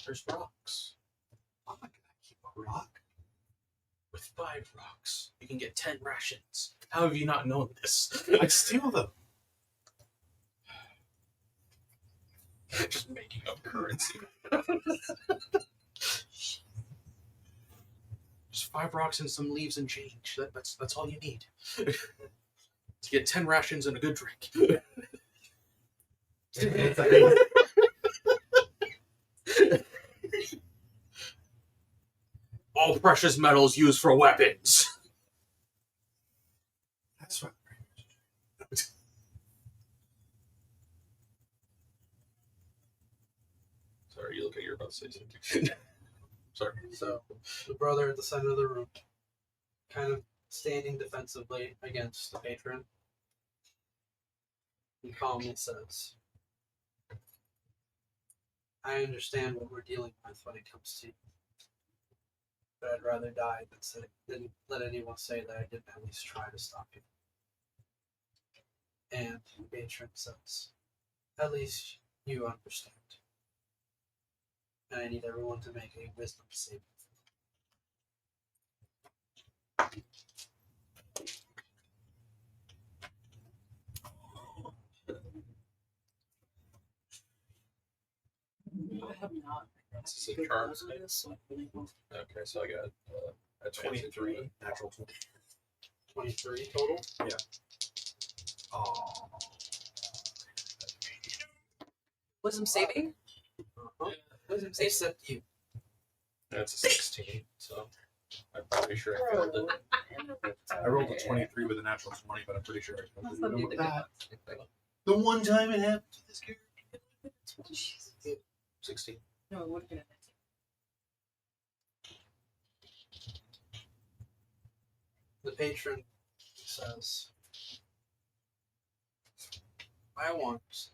There's rocks. I'm not going to keep a rock. With 5 rocks, you can get 10 rations. How have you not known this? I'd steal them. Just making up currency. Just 5 rocks and some leaves and change. That's all you need. To get 10 rations and a good drink. All precious metals used for weapons. That's what. Sorry, you look like you're about to say something. Sorry. So the brother at the center of the room, kind of standing defensively against the patron, he calmly says, "I understand what we're dealing with when it comes to you. But I'd rather die than let anyone say that I didn't at least try to stop you." And the patron says, "At least you understand. And I need everyone to make a wisdom saving I have not. This is a charm. Unbelievable. Okay, so I got a 23, natural 20. 23 total. Oh. Wisdom saving? Wisdom saving? Except you. That's a 16, so I'm pretty sure I failed it. I rolled a 23 with a natural 20, but I'm pretty sure I That's failed not it. the That. good. The one time it happened to this character. 16. No, it would have been a 19. The patron says, "I want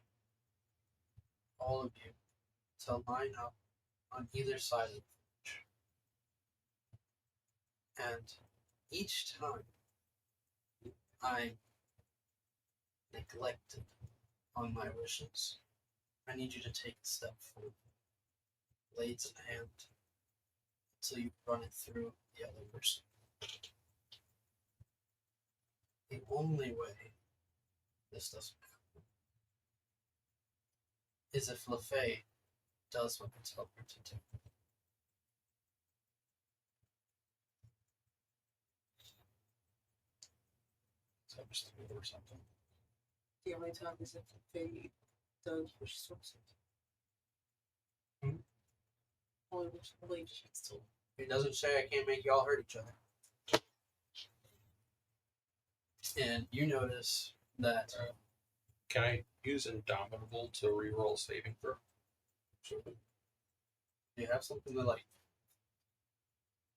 all of you to line up on either side of the bridge. And each time I'm neglected on my wishes, I need you to take a step forward, blades in hand, until you run it through the other person. The only way this doesn't happen is if Lafaye does what I tell her to do. So I'm just thinking or something. The only time is if Faye does what she's supposed to do. Hmm? Only when she believes she's still. It doesn't say I can't make y'all hurt each other. And you notice that Can I use Indomitable to reroll saving throw? you have something to like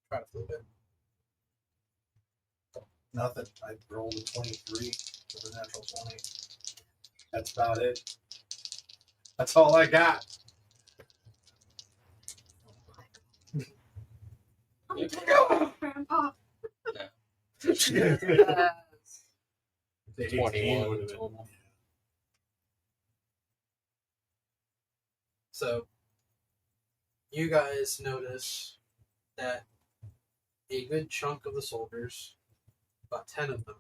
try to flip it. Nothing. I rolled a 23 with a natural 20. That's about it. That's all I got. Grandpa. The 18 21 would have been- total. So you guys notice that a good chunk of the soldiers, about 10 of them,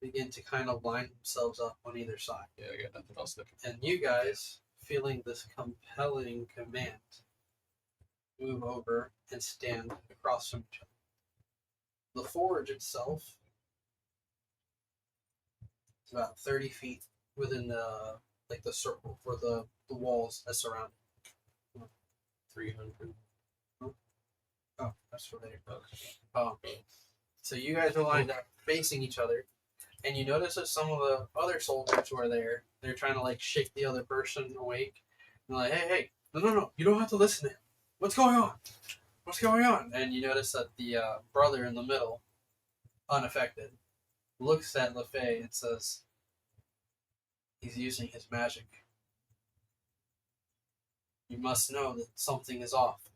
begin to kind of line themselves up on either side. Yeah, I got nothing else to And you guys, feeling this compelling command, move over and stand across from each other. The forge itself is about 30 feet within the circle for the walls that surround it. 300. Oh, that's for later. So you guys are lined up facing each other, and you notice that some of the other soldiers who are there, they're trying to like shake the other person awake. And like, hey, no, you don't have to listen to him. What's going on? What's going on? And you notice that the brother in the middle, unaffected, looks at Lafaye and says, he's using his magic. You must know that something is off.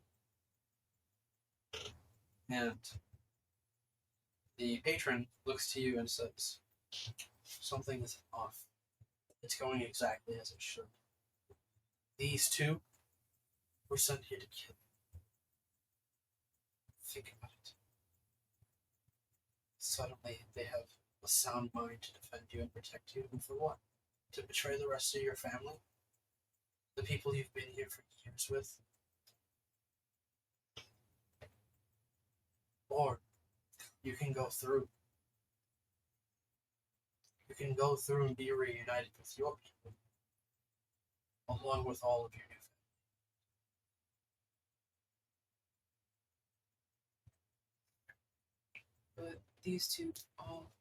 And the patron looks to you and says, something is off. It's going exactly as it should. These two were sent here to kill. Think about it. Suddenly, they have a sound mind to defend you and protect you. And for what? To betray the rest of your family? The people you've been here for years with? Or you can go through. You can go through and be reunited with your people, along with all of your new family. But these two all.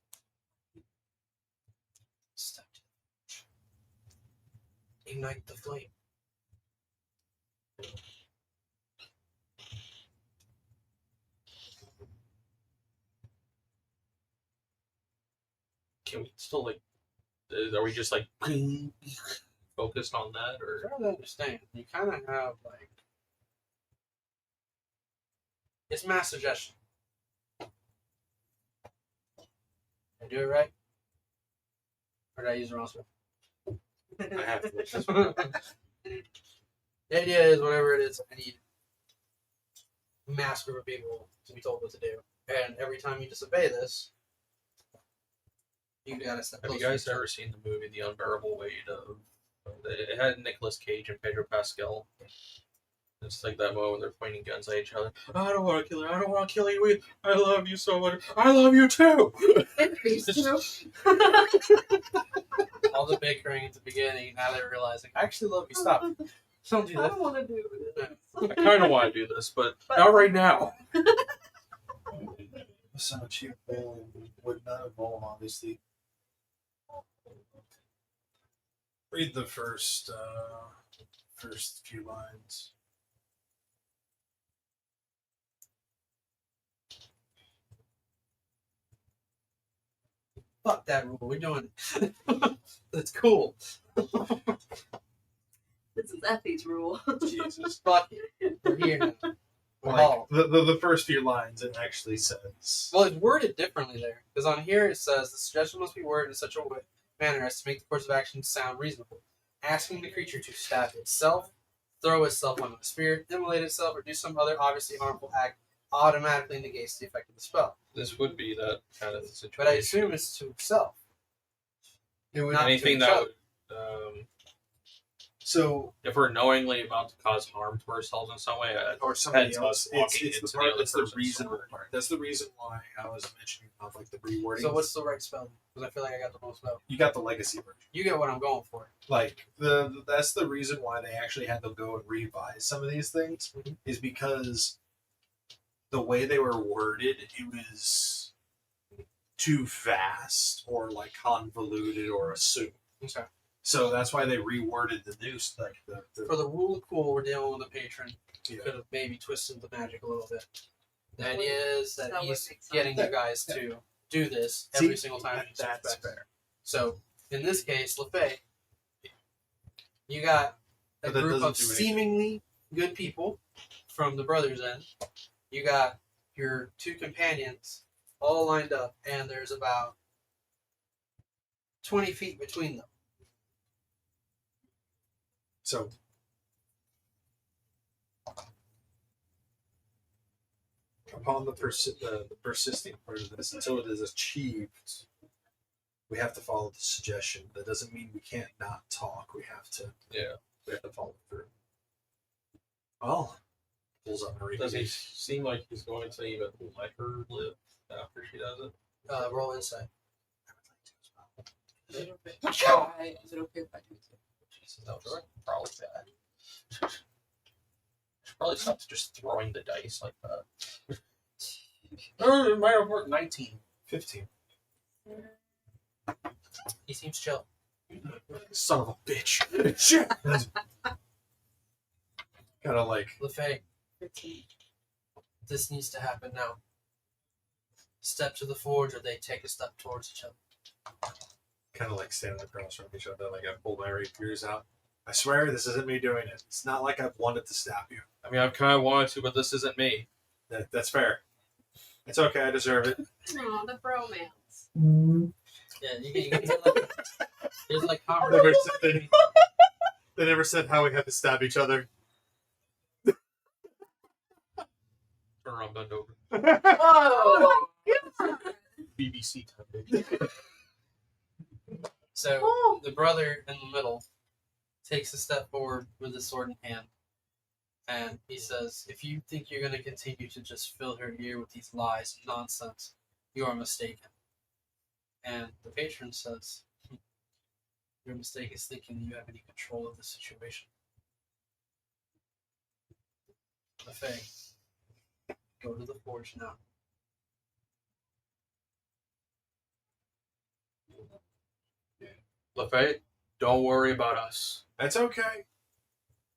Step to the edge. Ignite the flame. Can we still like? Are we just like focused on that, or Try to understand. You kind of have like it's mass suggestion. Did I do it right? Or did I use the wrong stuff? I have to? The idea is whatever it is, I need a mass group of people to be told what to do. And every time you disobey this, you gotta step Have you closer guys to ever seen the movie The Unbearable Weight of? It had Nicolas Cage and Pedro Pascal. It's like that moment when they're pointing guns at each other. I don't want to kill you. I don't want to kill you. I love you so much. I love you too. all the bickering at the beginning. Now they're realizing, I actually love you. Stop. Don't do I that. don't want to do this. I kind of want to do this, but not right now. So cheap bowl would not have rolled, obviously. Read the first few lines. Fuck that rule. We're doing it. It's cool. This is Effie's rule. Jesus. Fuck it. We're here now. Like Hall. the first few lines, it actually says. Well, it's worded differently there. Because on here it says the suggestion must be worded in such a manner as to make the course of action sound reasonable. Asking the creature to stab itself, throw itself onto the spirit, immolate itself, or do some other obviously harmful act automatically negates the effect of the spell. This would be that kind of situation. But I assume it's to itself. It would, Not anything to that each would, so if we're knowingly about to cause harm to ourselves in some way, or somebody depends else. us walking It's the into part. other It's the person's reasonable sword. part. That's the reason why I was mentioning about like the rewording. So what's the right spell? Because I feel like I got the most spell. you got the legacy version? You get what I'm going for. Like that's the reason why they actually had to go and revise some of these things is because the way they were worded, it was too fast or like convoluted or assumed. Okay. So that's why they reworded the new like For the rule of cool, we're dealing with a patron. yeah. Could have maybe twisted the magic a little bit. The idea is that that would he's make sense. getting you guys to do this every See, single time. he that's suspects. fair. So in this case, Lafaye, you got a But that group doesn't of do anything. seemingly good people from the brothers' end. You got your two companions all lined up, and there's about 20 feet between them. So upon the persisting part of this, until it is achieved, we have to follow the suggestion. That doesn't mean we can't not talk. We have to follow through. Well, pulls up Marie. Does he seem like he's going to even let her live after she does it? Roll insight. Is it okay if I do it? Jesus, that was probably bad. Should probably stop just throwing the dice like that. It might have worked. 19. 15. He seems chill. Son of a bitch. Shit. Kind of like Lafaye, this needs to happen now. Step to the forge, or they take a step towards each other. standing across from each other. Like I pull my rapiers out. I swear this isn't me doing it. It's not like I've wanted to stab you. I mean, I've kind of wanted to, but this isn't me. That's fair. It's okay. I deserve it. Oh, the bromance. Yeah, you get like, there's like They never said how we had to stab each other. Turn around, bend over. Oh! BBC time, baby. So the brother in the middle takes a step forward with his sword in hand, and he says, "If you think you're going to continue to just fill her ear with these lies and nonsense, you are mistaken." And the patron says, "Your mistake is thinking that you have any control of the situation." Lafaye, go to the forge now. Lafaye, don't worry about us. That's okay.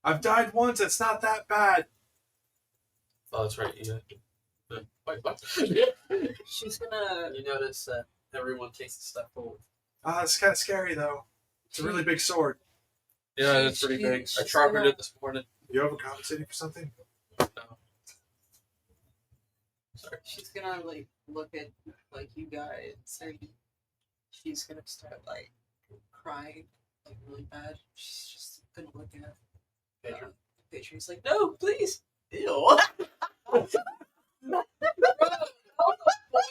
I've died once. It's not that bad. Oh, that's right. Yeah. Wait, what? She's gonna. You notice that everyone takes a step forward. It's kind of scary though. It's a really big sword. Yeah, that's pretty big. I sharpened it this morning. You overcompensating for something? No. Sorry. She's gonna like look at like you guys, and she's gonna start like crying like really bad. She's just gonna look at Patron. Patron's like, no, please. Ew.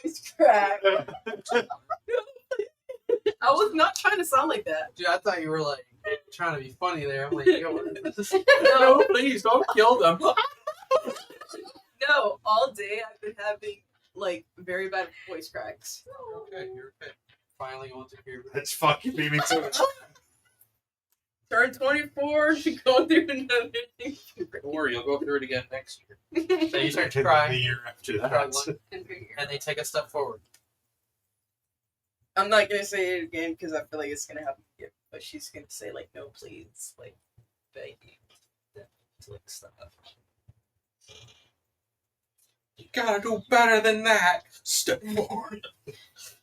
Voice crack. I was not trying to sound like that. Dude, I thought you were like trying to be funny there. I'm like, yo, what is this? No, please don't kill them. No, all day I've been having like very bad voice cracks. Okay, you're okay. Finally going to hear. That's fucking me too. Turn 24, she's going through another thing. Don't worry, you'll go through it again next year. So you start to The cry, year after you that. cry one, and they take a step forward. I'm not gonna say it again because I feel like it's gonna happen again. But she's gonna say like, no, please, like, beg you to like stop. You gotta do better than that. Step forward.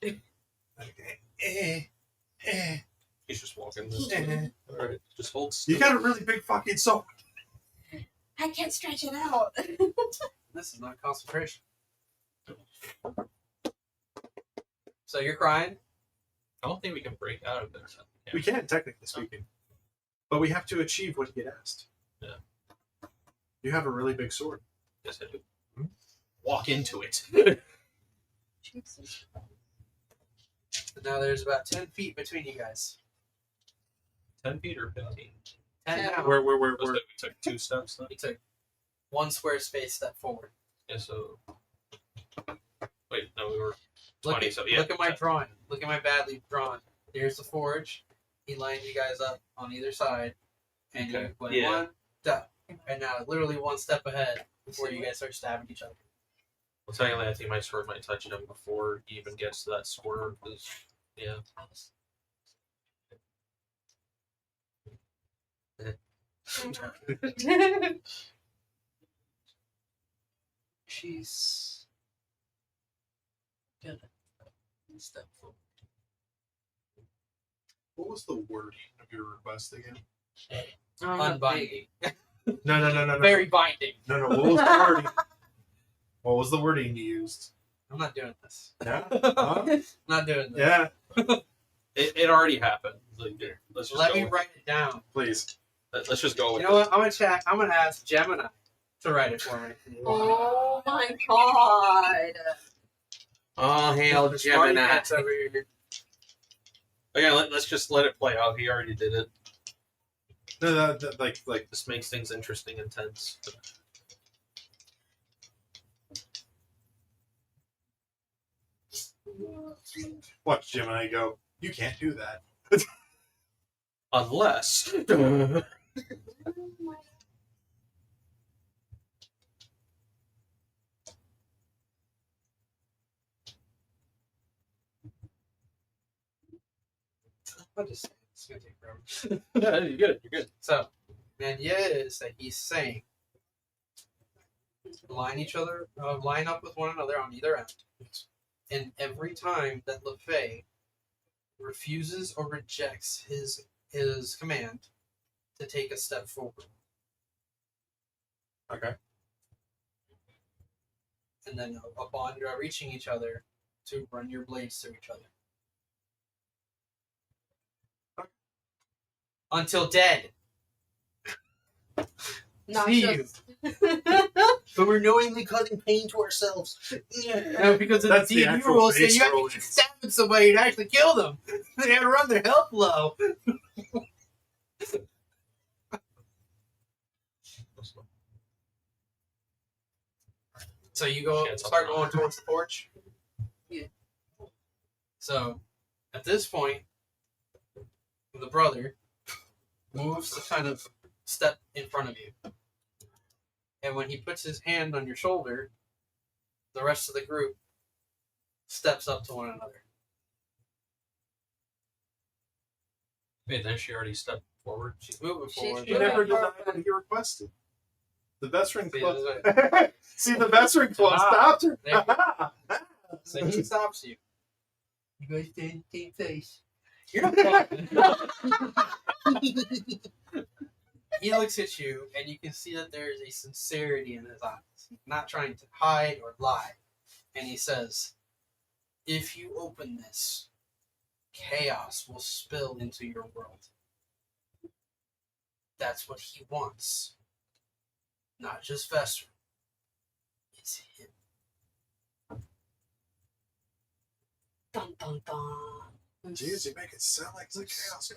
Okay. He's just walking. Eh. Alright, just hold You still. got a really big fucking sword. I can't stretch it out. This is not concentration. So you're crying? I don't think we can break out of there. We can, technically speaking. But we have to achieve what you get asked. Yeah. You have a really big sword. Yes, I do. Walk into it. Jesus. And now there's about 10 feet between you guys. 10 feet or 15? 10 Yeah. now. Where We took 2 steps then? You took 1 square space step forward. Yeah, so. Wait, no, we were Look 20, at, so yeah. look at my drawing. Look at my badly drawn. Here's the forge. He lined you guys up on either side. And you Okay. went Yeah. 1 step. And now literally 1 step ahead before you guys start stabbing each other. Well, technically, I think my sword might touch him before he even gets to that swerve. 'Cause, yeah. She's gonna step forward. What was the wording of your request again? Unbinding. No. Very binding. No. What was the wording? What was the wording you used? I'm not doing this. Yeah. Huh? I'm not doing this. Yeah. It already happened. Like, here, let's just Let go me with write it down. Please. Let's just go with You know what? I'm gonna ask Gemini to write it for me. Oh my god. Oh, hail Mr. Smarty Pants over here. Okay, let's just let it play out. He already did it. No, like This makes things interesting and tense. watch Gemini go. You can't do that. Unless. I'll just say it. It's gonna take forever. Yeah, you're good. You're good. So, the idea is that he's saying line up with one another on either end. And every time that Lafaye refuses or rejects his command to take a step forward. Okay. And then upon you are reaching each other, to run your blades through each other. Until dead. Not See just. But we're knowingly causing pain to ourselves. No, because of That's the the D&D actual rules, base you have to rolling. keep stabbing somebody to actually kill them. They have to run their health low. So you start going towards the porch? Yeah. So, at this point, the brother moves to kind of step in front of you. And when he puts his hand on your shoulder, the rest of the group steps up to one another. Wait, then she already stepped forward. She's moving She's forward. You moving never did forward. that when you requested. The veteran See, club. that's See, the veteran club Ah, stopped her. there So he stops you. You guys stand same face. You're not fucking. He looks at you, and you can see that there is a sincerity in his eyes. He's not trying to hide or lie. And he says, if you open this, chaos will spill into your world. That's what he wants. Not just Vesper. It's him. Dun dun dun. Jeez, you make it sound like it's a chaos.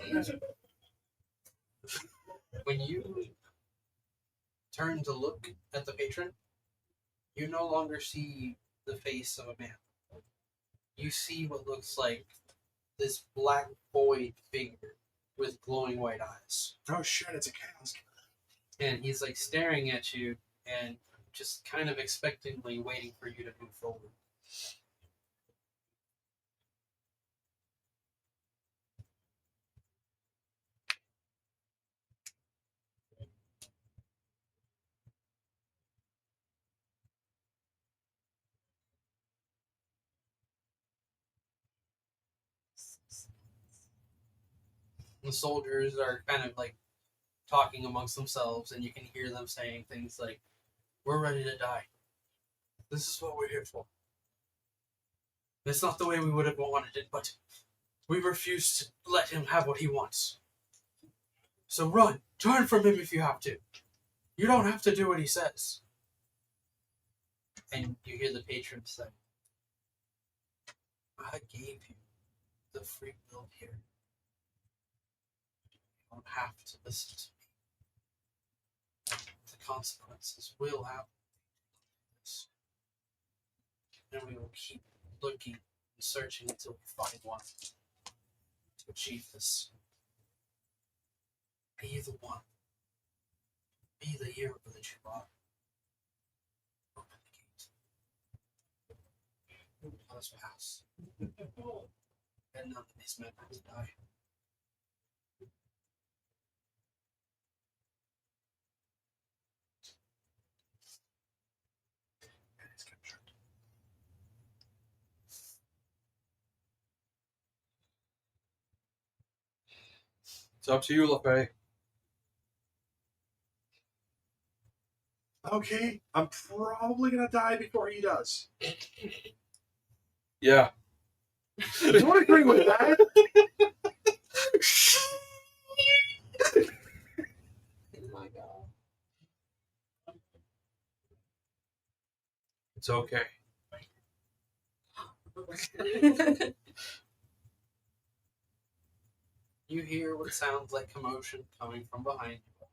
When you turn to look at the patron, you no longer see the face of a man. You see what looks like this black void figure with glowing white eyes. Oh shit, it's a chaos. And he's like staring at you and just kind of expectantly waiting for you to move forward. The soldiers are kind of like talking amongst themselves, and you can hear them saying things like, "We're ready to die. This is what we're here for. It's not the way we would have wanted it, but we refuse to let him have what he wants. So run. Turn from him if you have to. You don't have to do what he says. And you hear the patron say, I gave you the free will here. You don't have to listen to me. The consequences will happen. And we will keep looking and searching until we find one to achieve this. Be the one. Be the hero that you are. Open the gate. Let us pass. And none of these men have to die. And it's captured. It's up to you, Lafaye. Okay, I'm probably gonna die before he does. Yeah. Don't agree with that. Oh my god. It's okay. You hear what sounds like commotion coming from behind you.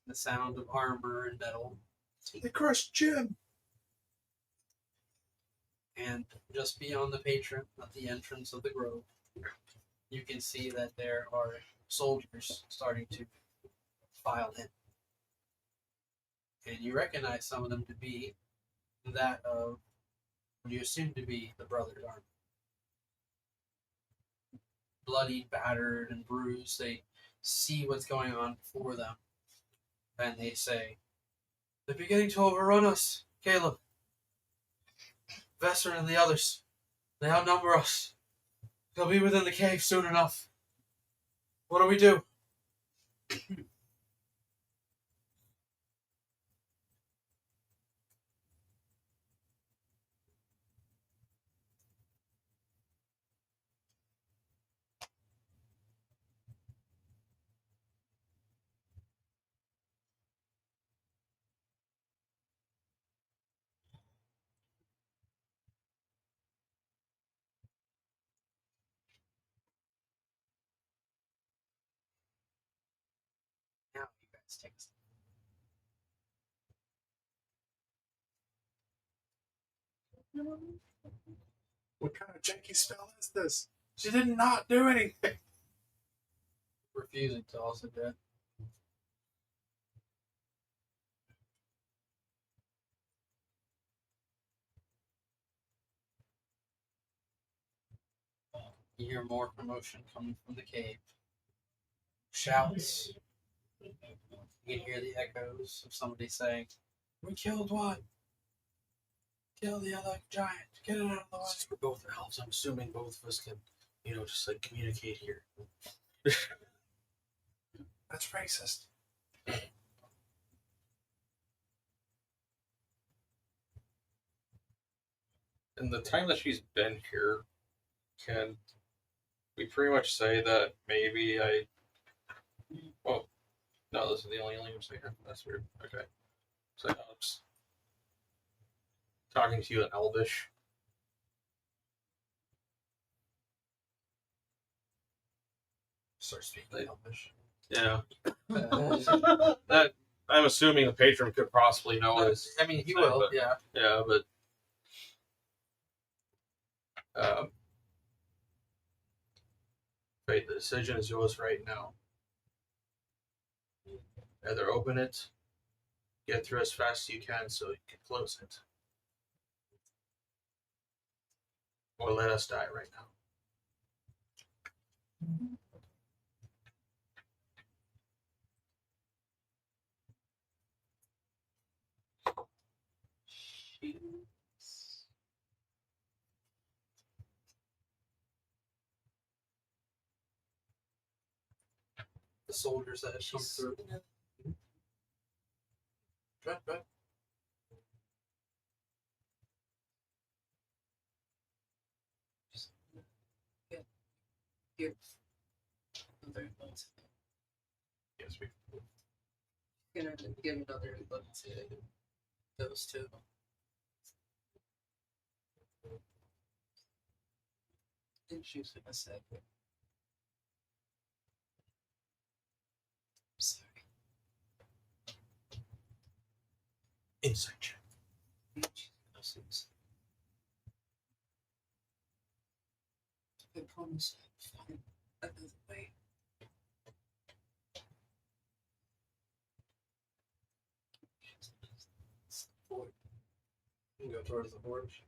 The sound of armor and metal. They crushed Jim. And just beyond the patron, at the entrance of the grove, you can see that there are soldiers starting to file in. And you recognize some of them to be that of what you assume to be the brothers' army. Bloodied, battered, and bruised, they see what's going on before them. And they say, they're beginning to overrun us, Caleb. Vesser and the others. They outnumber us. They'll be within the cave soon enough. What do we do? Now you guys take us. What kind of janky spell is this? She did not do anything. Refusing to also do it. You hear more commotion coming from the cave. Shouts. You can hear the echoes of somebody saying, we killed one. Kill the other giant. Get it out of the way. Since we're both elves, I'm assuming both of us can, just like communicate here. That's racist. In the time that she's been here, can we pretty much say that maybe well, no, this is the only language I have. That's weird. Okay. So I'm just talking to you in Elvish. Start speaking Elvish. Yeah. That I'm assuming the patron could possibly know what it's. I mean, he saying, will, but- yeah. Yeah, but right, the decision is yours right now. Either open it, get through as fast as you can so you can close it, or let us die right now. The soldiers that have come through. Right. give another look to them. Yes, we. Gonna give another look to those two. And she's gonna say, sorry. Insight check. I promise I'll find another way. You can go towards the forge.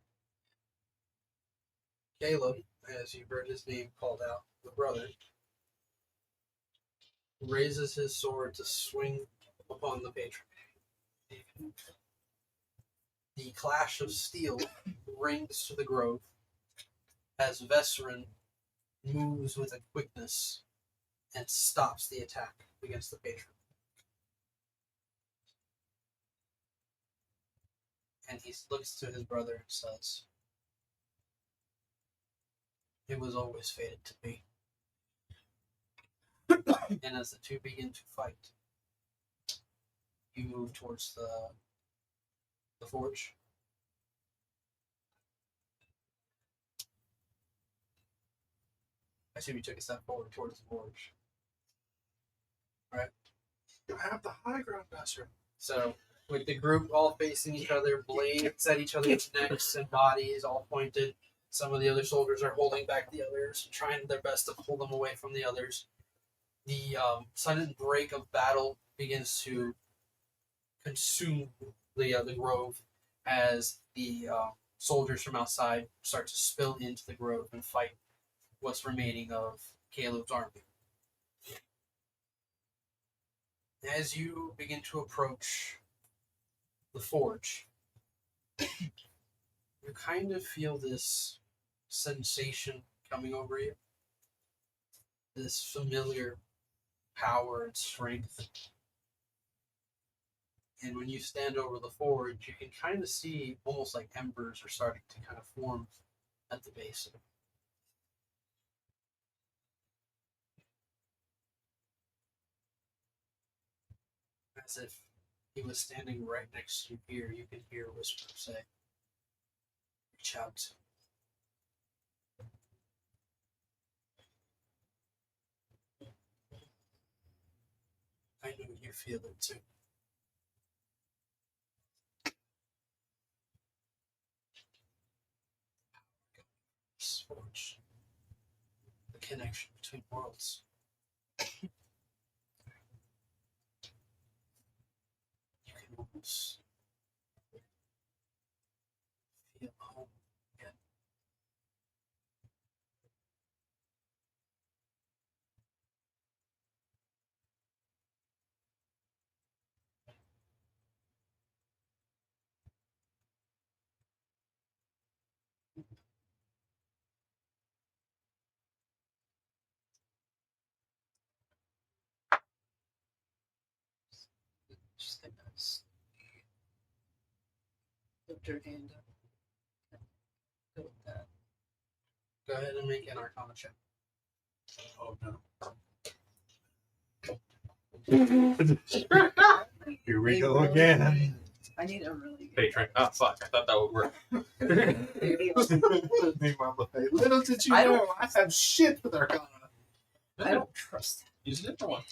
Caleb, as you heard his name called out, the brother, raises his sword to swing upon the patron. The clash of steel rings to the grove as Vesserin moves with a quickness and stops the attack against the patron. And he looks to his brother and says, "It was always fated to be." And as the two begin to fight, you move towards the forge. I assume you took a step forward towards the forge. Right? I have the high ground, Master. So, with the group all facing each other, blades at each other's necks and bodies all pointed, some of the other soldiers are holding back the others, trying their best to pull them away from the others. The sudden break of battle begins to consume the grove as the soldiers from outside start to spill into the grove and fight what's remaining of Caleb's army. As you begin to approach the forge, you kind of feel this sensation coming over you. This familiar power and strength. And when you stand over the forge, you can kind of see almost like embers are starting to kind of form at the base of it. As if he was standing right next to you here, you can hear a whisper say, "Reach out." I know you feel it too. This forge. The connection between worlds. You can almost feel home again. She's gonna lift her hand up. Go with that. Go ahead and make an Arcana check. Oh no. Here we go again. I need a really good Patron. Oh, fuck. I thought that would work. Meanwhile, Lafaye, little did you I know, don't- I have shit with Arcana. I don't trust him. Use a different one.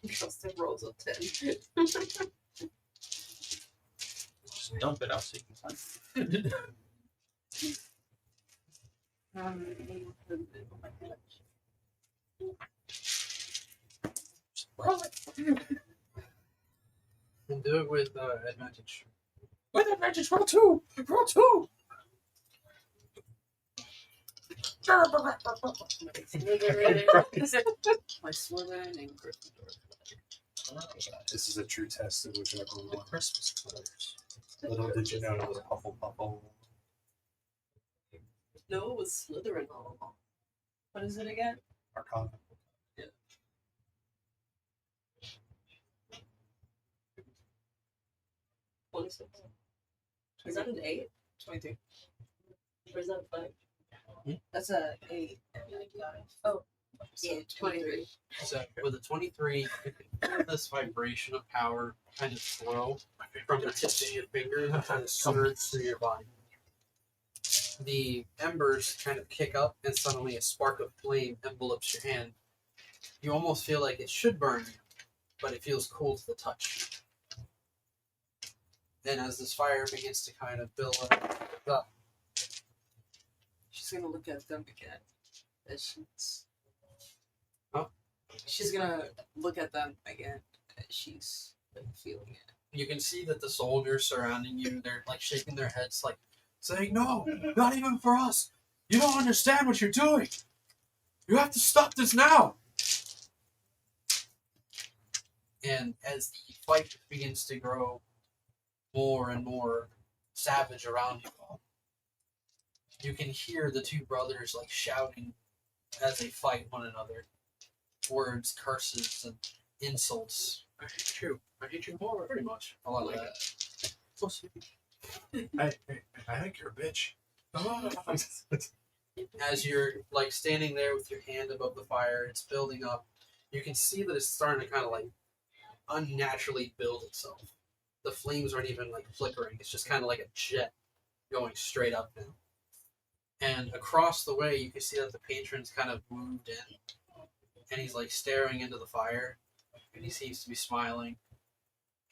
I trust him rolls of 10. Just dump it out so you can find And do it with advantage. With advantage, roll 2! Roll 2! My Slytherin and Gryffindor. This is a true test of whichever one. Christmas colors. Little did you know it was Puffle. No, it was Slytherin all along. What is it again? Arcana. 26. Is that an 8? 22. Or is that 5? That's a 8. Oh, yeah, 23. So with a 23, you can feel this vibration of power kind of flow from the tips of your fingers and kind of surge through your body. The embers kind of kick up, and suddenly a spark of flame envelopes your hand. You almost feel like it should burn you, but it feels cool to the touch. Then as this fire begins to kind of build up, She's gonna look at them again. As she's. Huh? She's gonna look at them again as she's like, feeling it. you can see that the soldiers surrounding you, they're like shaking their heads, like saying, "No, not even for us. You don't understand what you're doing. You have to stop this now." And as the fight begins to grow more and more savage around you all, you can hear the two brothers like shouting as they fight one another. Words, curses, and insults. I hate you. I hate you more. Pretty much. A lot of that. I think you're a bitch. As you're like standing there with your hand above the fire, it's building up. You can see that it's starting to kind of like unnaturally build itself. The flames aren't even like flickering. It's just kind of like a jet going straight up now. And across the way, you can see that the patron's kind of moved in, and he's like staring into the fire, and he seems to be smiling.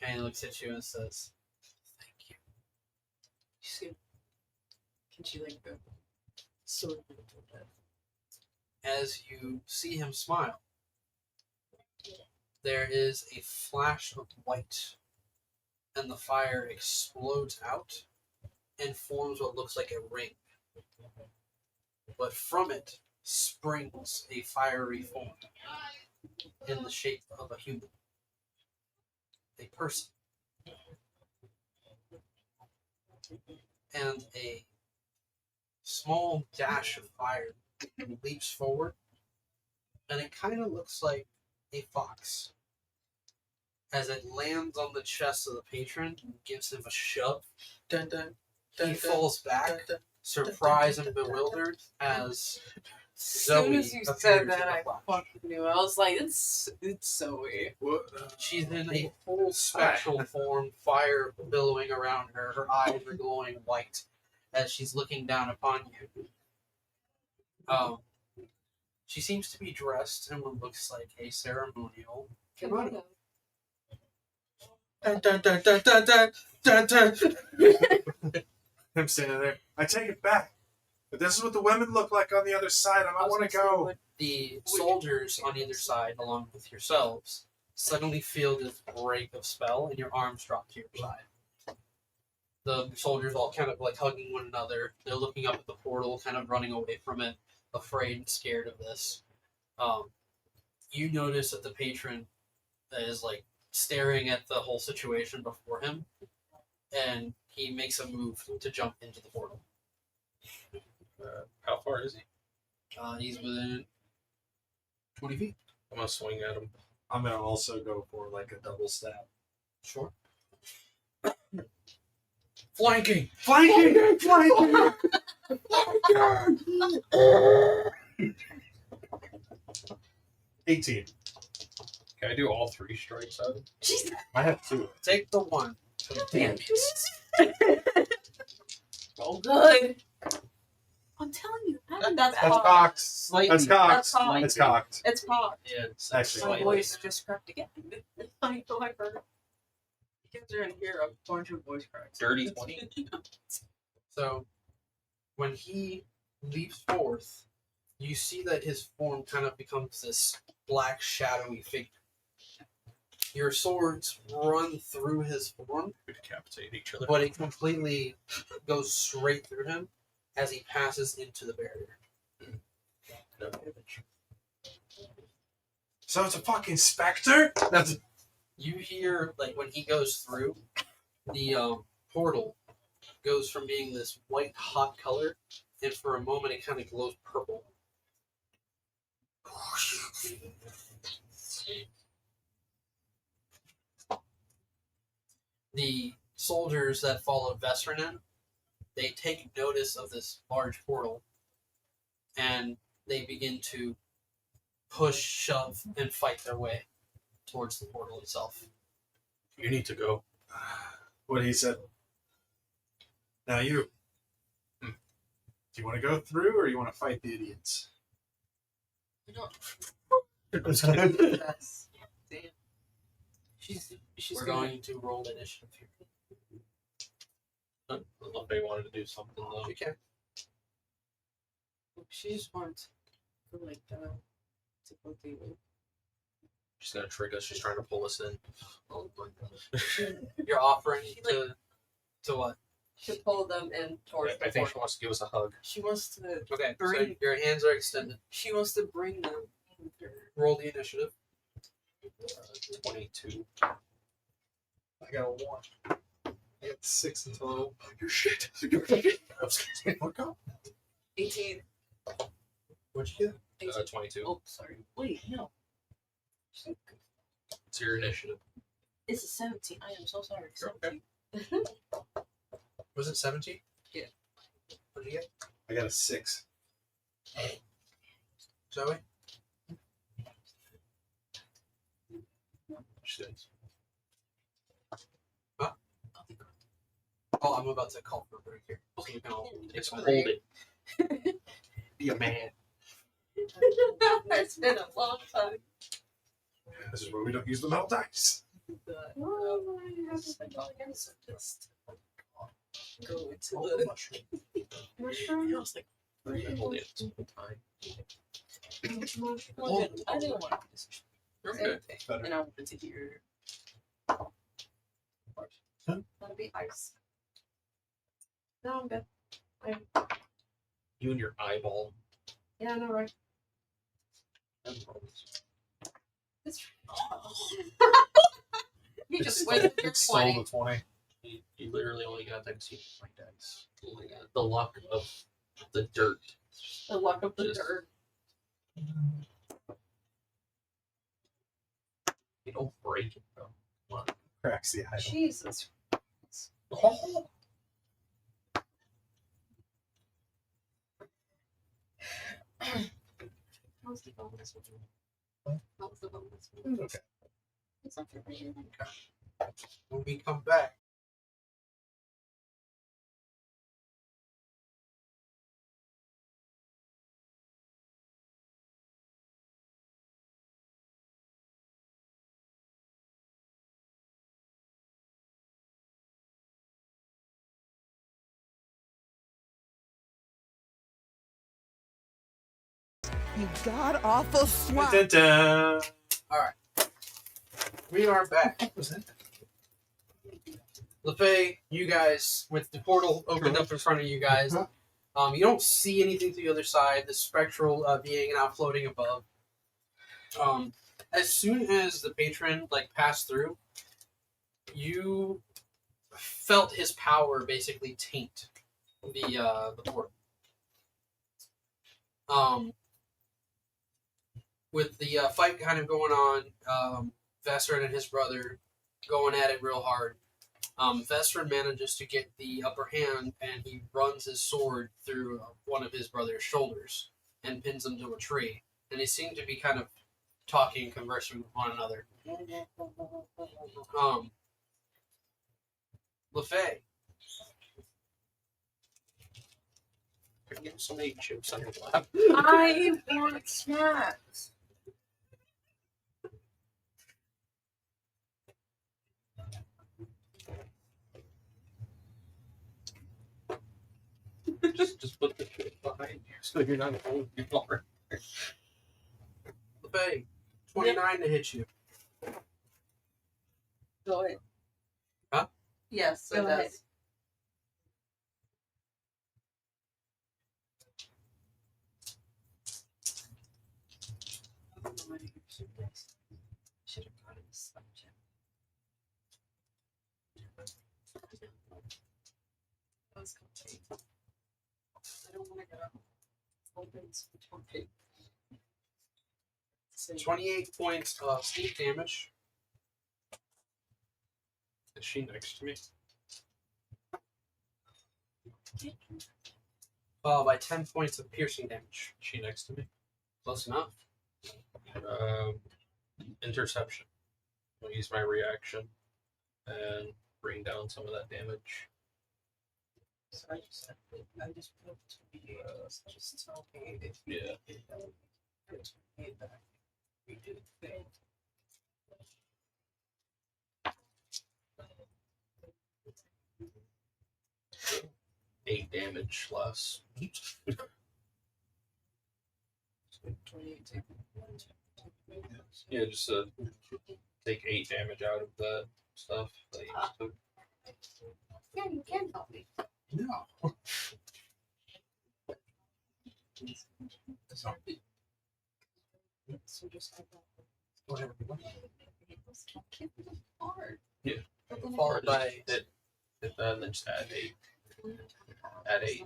And he looks at you and says, "Thank you." She's gonna. Can she like go? Sort of. As you see him smile, there is a flash of white, and the fire explodes out and forms what looks like a ring. But from it springs a fiery form in the shape of a human, a person, and a small dash of fire leaps forward, and it kind of looks like a fox. As it lands on the chest of the patron and gives him a shove, Dun, dun, he falls back, surprised and bewildered, as As soon Zoe as you appears said in that, the I flash. fucking knew. I was like, it's Zoe. She's in a full spectral form, fire billowing around her. Her eyes are glowing white as she's looking down upon you. She seems to be dressed in what looks like a ceremonial kimono. dun, dun, dun, dun, dun, dun, dun, dun. I'm standing there. I take it back. But this is what the women look like on the other side. I might want to go. The soldiers on either side, along with yourselves, suddenly feel this break of spell, and your arms drop to your side. The soldiers all kind of like hugging one another. They're looking up at the portal, kind of running away from it, afraid and scared of this. You notice that the patron is like staring at the whole situation before him, and he makes a move to jump into the portal. How far is he? He's within 20 feet. I'm gonna swing at him. I'm going to also go for like a double stab. Sure. Flanking! Flanking! Flanking! 18. Can I do all 3 strikes at him? I have 2. Take the one. Damn it. Oh, good. I'm telling you, that's That's cocked. cocked. Slightly. That's cocked. That's cocked. It's cocked. It's cocked. Yeah, it's Actually, My slightly. voice just cracked again. I feel like you guys are gonna hear a bunch of voice cracks. Dirty 20. So, when he leaps forth, you see that his form kind of becomes this black, shadowy figure. Your swords run through his form, We decapitate each other. but it completely goes straight through him as he passes into the barrier. No damage. So it's a fucking specter? You hear, like, when he goes through, the portal goes from being this white, hot color, and for a moment it kind of glows purple. The soldiers that followed Vespernin, they take notice of this large portal, and they begin to push, shove, and fight their way towards the portal itself. You need to go. What he said. Now you. Do you want to go through, or you want to fight the idiots? Yes. Damn. She's We're going. going to roll initiative here. Lafaye wanted to do something though. You can. She just wants to like to go through. She's gonna trick us. She's trying to pull us in. Oh my gosh. You're offering to what? To pull them in towards I the think she portal. wants to give us a hug. She wants to. Okay, so Bring- your hands are extended. She wants to bring them. In her. Roll the initiative. 22. I got a 1. I got 6 in total. You're shit. You're shit. Excuse me. Look up. 18. What'd you get? 22. Oh, sorry. Wait, no. It's your initiative. It's a 17. I am so sorry. You're okay. Was it 17? Yeah. What'd you get? I got a 6. Zoe? Shit. Oh, I'm about to call for a break here. So we can all It's take a hold break. it. Be a man. It's been a long time. This is where we don't use the metal dice. Oh, I have to think all again. Just go into Oh, the mushroom. Mushroom? I was like, Hold it at the same time. well, good. I didn't want to do this. Okay. Better. And I wanted to hear. That'll be ice. No, I'm good. You and your eyeball. Yeah, I know, right? It's... You just wasted your It's still 20. the 20. You literally only got that because you my dice. The luck of the dirt. The luck of the Just- dirt. You don't break it though. Cracks the idol. Jesus. Oh. How's the bonus one? How's the bonus one? Okay. It's not for me. When we come back, You god awful swine. Dun-dun-dun. we are back. What was that? Lafaye, you guys, with the portal opened up in front of you guys, you don't see anything to the other side. The spectral being now floating above. As soon as the patron passed through, you felt his power basically taint the portal. With the fight kind of going on, Vesserin and his brother going at it real hard. Vesserin manages to get the upper hand, and he runs his sword through one of his brother's shoulders and pins him to a tree. And they seem to be kind of talking, conversing with one another. Lafaye, You're getting so many chips on your lap. I want snacks. just put the shit behind you so you're not holding your bar. Lafaye, 29 to hit you. Go ahead. Huh? Yes, Go it ahead. does. Should have gotten a sponge. I was going to take. I don't want to get up. Opens 20. So 28 points of sneak damage. Is she next to me? followed by 10 points of piercing damage. She next to me. Close enough. Interception. I'll use my reaction and bring down some of that damage. So I just put 28. Just tell me if Yeah. put 28 back. We do the thing. 8 damage less. 28 take 1, Yeah, just take 8 damage out of that stuff that you just took. Yeah, you can help me. No. So just like that. Whatever you want. Hard. Yeah. Followed by And then just add 8. Add 8.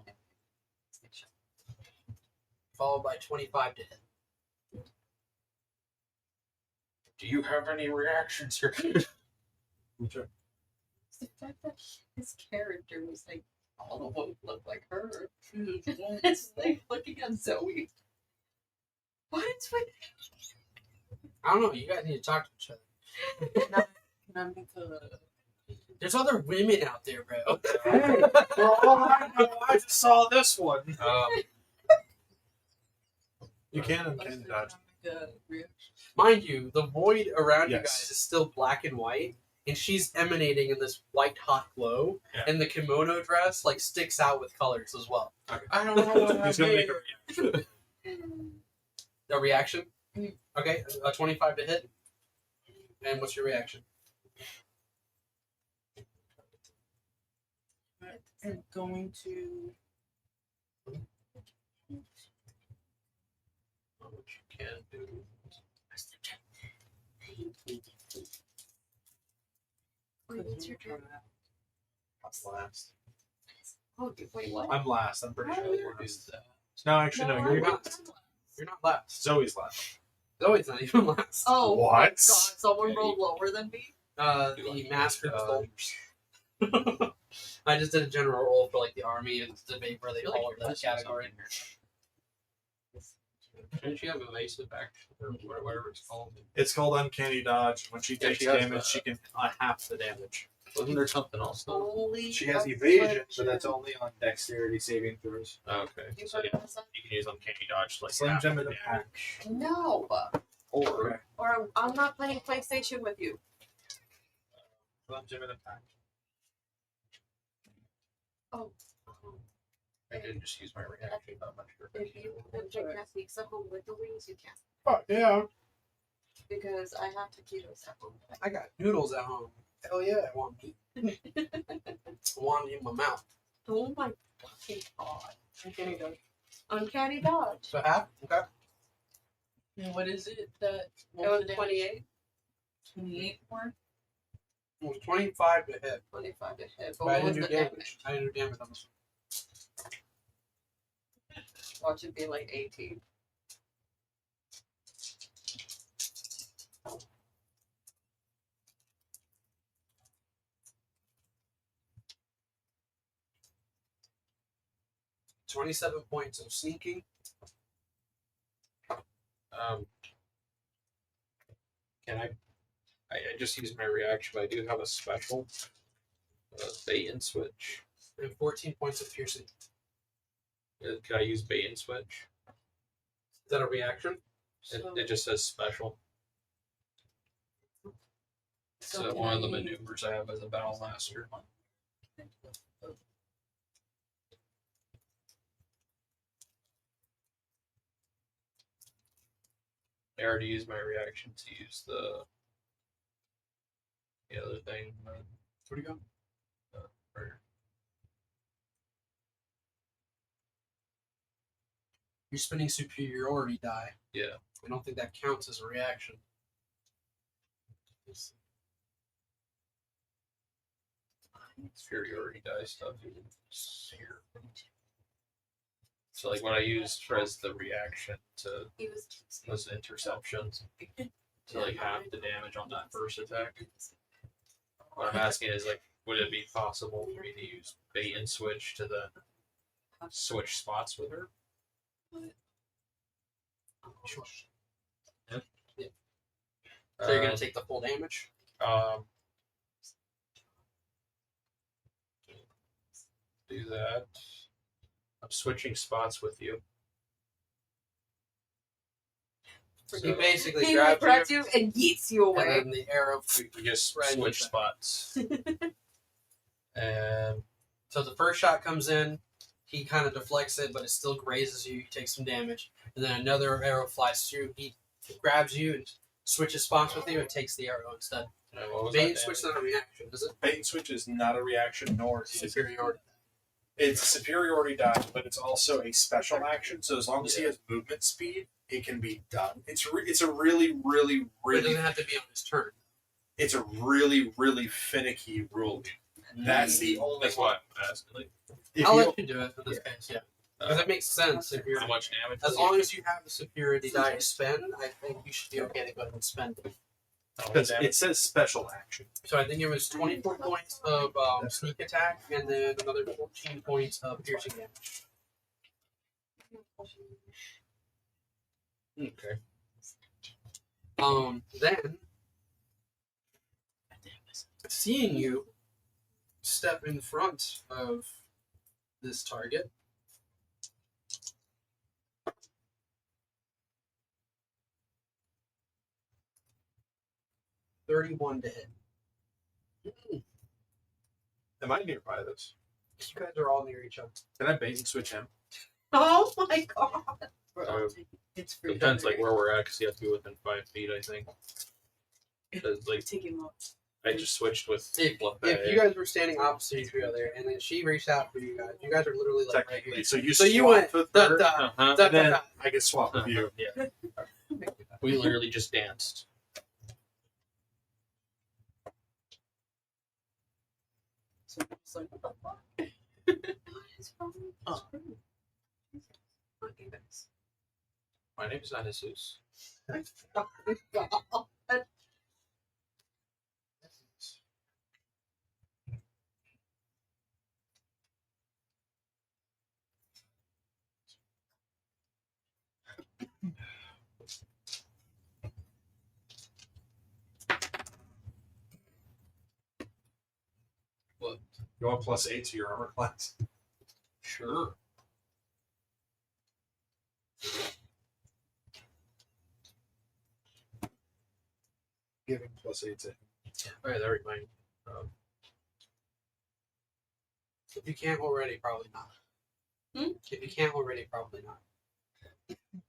followed by 25 to hit. Do you have any reactions here? Sure. It's the fact that his character was like, all of them look like her. It's like looking at Zoe. What is with I don't know. You guys need to talk to each other. Can I make a There's other women out there, bro. For all I know, I just saw this one. You can and can dodge. make a reaction? Mind you, the void around you Yes. guys is still black and white, and she's emanating in this white hot glow, Yeah. and the kimono dress like sticks out with colors as well. I don't know what He's gonna make a reaction. A reaction? Mm. Okay, a 25 to hit. And what's your reaction? I'm going to What you can do. Wait, what's your turn? I'm last. Oh, wait, what? I'm last. I'm pretty How sure. are you Last. No, actually, no. you're You're not. last. You're not last. Zoe's last. Zoe's not even last. Oh, What? my God, someone rolled lower than me? The master soldiers. I just did a general roll for like the army and debate where they fall into that category. Shouldn't she have evasive action or whatever it's called? It's called uncanny dodge. When she Yeah, takes she has damage, the- she can half the damage. Wasn't there something else? Holy She has affliction. evasion, but that's only on dexterity saving throws. Okay. You So heard yeah, about that? you can use uncanny dodge to like Slim half Jim the in the damage. pack. No. Or Or I'm not playing PlayStation with you. Slim Jim in the pack. Oh. I didn't just use my reaction that much. If you object next week, something with the wings, you can. Fuck yeah. Because I have to keep those at home. I got noodles at home. Hell yeah, I want meat. I want it in my mouth. Oh my fucking God. Uncanny dodge. Uncanny dodge. So half? Okay. And what is it that It was 28. 28 more? It was 25 to hit. 25 to hit. But But I what was didn't the do damage. damage? I didn't do damage on this Watch it be like 18. one. 27 points of sneaking. Can I just use my reaction, but I do have a special bait and switch. And 14 points of piercing. Can I use bait and switch? Is that a reaction? It just says special. So one of the maneuvers I have as a battle master. I already used my reaction to use the other thing. Where'd you go? Or- You're spinning superiority die. Yeah. I don't think that counts as a reaction. Superiority die stuff is here. So like what I used for as the reaction to He was was interception to like half the damage on that first attack. What I'm asking is like, would it be possible for me to use bait and switch to the switch spots with her. Sure. Yeah. Yeah. So you're gonna take the full damage. Do that. I'm switching spots with you. He basically He grabs grabs you, you and yeets you and away. then the arrow. We just Right in switch the spots. And So the first shot comes in, he kind of deflects it, but it still grazes you. You take some damage, and then another arrow flies through. He grabs you and switches spots with you, and takes the arrow instead. what was Bait that switch damage? not a reaction, is it? Bait and switch is not a reaction, nor is it. Superiority. It's a superiority die, but it's also a special action. So as long as he has movement speed, it can be done. It's a really, really, But it really, doesn't have to be on his turn. it's a really, really finicky rule. That's the only That's one. what I'm asking. Like, If I'll you, let you do it in this case, yeah. Because it makes sense if you're how much damage? as long as you have the superiority die to spend. I think you should be okay to go ahead and spend it. because it says special action. So I think it was 24 points of sneak attack, and then another 14 points of piercing damage. Okay. Then seeing you step in front of this target, $31 to hit. Am I nearby this? You guys are all near each other. Can I bait and switch him? Oh my god. It's free. Depends like where we're at, because you have to be within 5 feet, I think. 'Cause, like, Take him up. I just switched with If Lafaye. you guys were standing opposite each other, and then she reached out for you guys are literally like right Technically. here. So you So you swap went with da, her, da, Uh-huh. da, and then da, da. I can swap with you. Yeah. We literally just danced. So it's like, what the fuck? Oh. My name's not Jesus. What? You want +8 to your armor class? Sure. Giving +8 to him. Alright, that reminds me. If you can't already, probably not. If you can't already, probably not.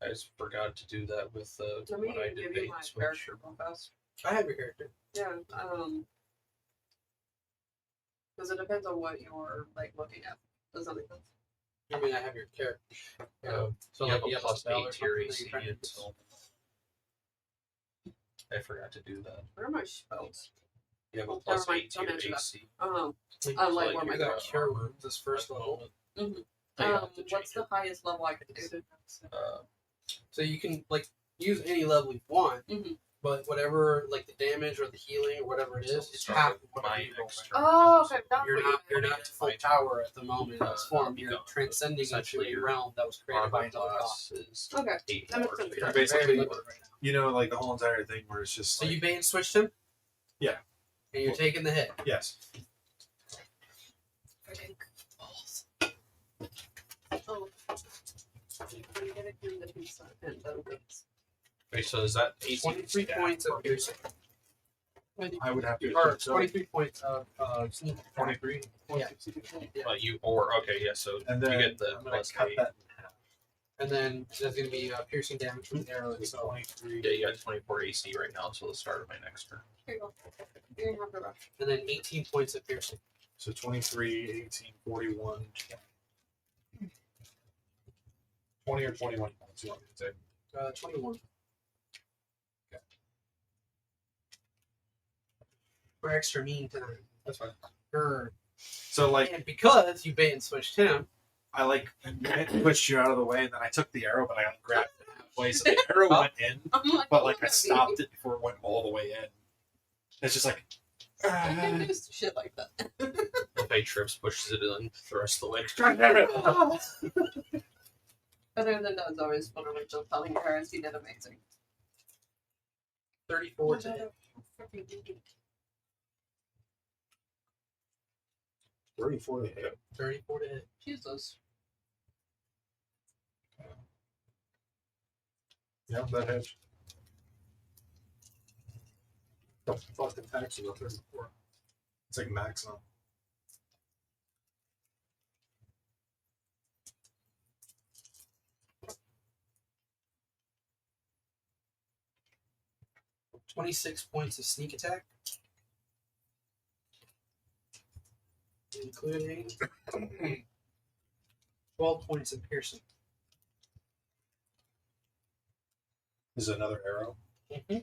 I just forgot to do that with Let me when I did give bait you my and switch. character real fast. I have your character. Yeah, because it depends on what you're like looking at. Does that make sense? I mean, I have your character. So You like have you a have a plus spell or 8 to your something that AC. you're trying to do. until- I forgot to do that. Where are my spells? You have a Oh, plus never mind, 8 to don't your mention that. AC. Like, I like like where my you your got cure wounds this first level. You have to what's change the it. highest level I could do? So you can like use any level you want, Mhm. but whatever like the damage or the healing or whatever it is, it's Start half with of whatever my you roll. extra. Oh, okay. That's You're what not you you're not at full power at the moment in this form. You're become transcending into essentially a realm that was created by Armor another god. class is Okay. 8 That makes more. sense. You're Very basically, limited right now. you know, like the whole entire thing where it's just So like, you bait and switched him? Yeah. And you're taking the hit. yes. Freaking balls. Oh. I'm gonna do the two side and then this. Wait, so is that 18 23 points of piercing. I would have to. Or 23 points of sneak. 23. Yeah. you or okay, yeah, so And you then get the I'm gonna plus cut 8. that in half. And then there's going to be piercing damage from the arrow itself. 23. Yeah, you got 24 AC right now until the start of my next turn. Here you go. You're gonna have to rush. And then 18 points of piercing. So 23, 18, 41. 20 or 21 points, you want me to say? 21. We're extra mean tonight. That's fine. Grr. So, like, And because you bait and switched him, I like pushed you out of the way, and then I took the arrow, but I grabbed it halfway, so the arrow went in, I'm like, but like I look at me. stopped it before it went all the way in. It's just like, I can do shit like that. Lafaye trips, pushes it in the rest of the way. Other than those, always fun Rachel telling her she did amazing. 34 to hit. 34 to hit. 34 to hit. Jesus. Yeah, that hits. The fucking tax is a 34. It's like maximum. $26 points of sneak attack, including 12 points of piercing. Is it another arrow? Mm-hmm.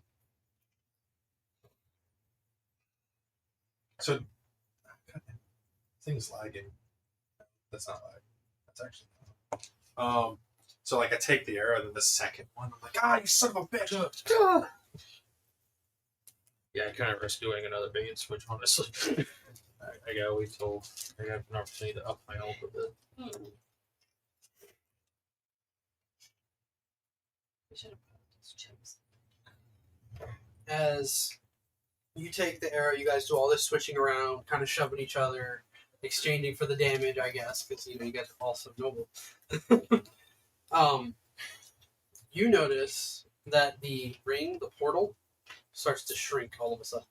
So, thing's lagging. That's not lag. That's actually. So like I take the arrow, and then the second one, I'm like, you son of a bitch! Yeah, I kind of risk doing another bait switch, honestly. I gotta wait till I have an opportunity to up my health a bit. We should have put those chips. As you take the arrow, you guys do all this switching around, kind of shoving each other, exchanging for the damage, I guess, because you guys are all so noble. You notice that the ring, the portal, starts to shrink all of a sudden.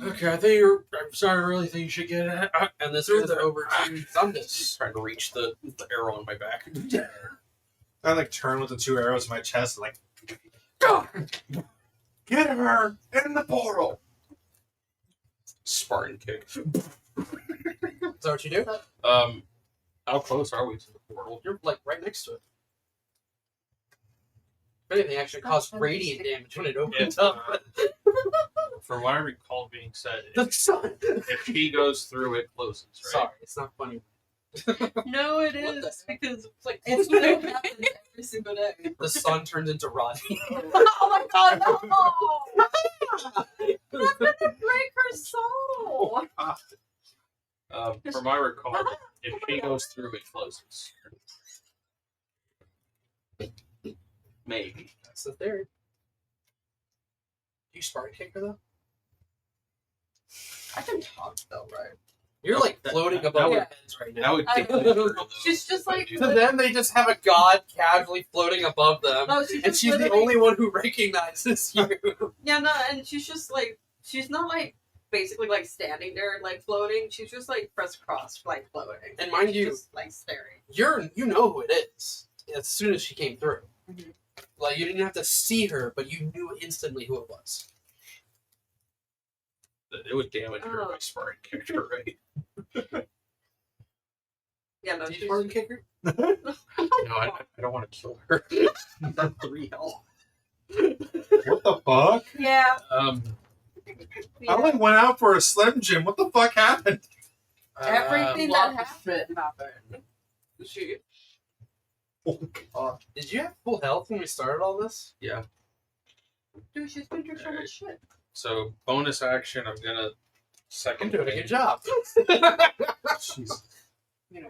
Okay, I'm starting to really think you should get it. And this moves over to Thundus. Trying to reach the arrow on my back. I like turn with the two arrows in my chest, and like, go! Get her in the portal. Spartan kick. Is that what you do? How close are we to the portal? You're like right next to it. If anything, actually caused radiant damage when it opens up. From what I recall being said, The sun. if he goes through, it closes, right? Sorry, it's not funny. No, it What the is because It's like it's what happens every single day. The sun turns into Rodney. Oh my god, no! That's gonna break her soul! From my recall, if she goes through, it closes. Maybe. That's the theory. You Spartan kick her though? I can talk though, right? You're like floating above that their would- heads right That now. would I- dig me through, though. She's just like- To them, they just have a god casually floating above them, No, she's and just she's the literally- only one who recognizes you. Yeah, no, and she's just like, she's not like basically like standing there like floating. She's just like crisscross like floating. And mind She's you- just like staring. You know who it is as soon as she came through. Mhm. Like you didn't have to see her, but you knew instantly who it was. It would damage her if I Spartan kicked her, right? Yeah, no, Did you she's Spartan kick her? No, I don't want to kill her. That's 3 health. What the fuck? yeah. I only went out for a Slim Jim. What the fuck happened? Everything that happened. She. Did you have full health when we started all this? Yeah. Dude, she's been through so Alright. much shit. So, bonus action, I'm gonna I'm second doing a win. good job. Jesus. You know,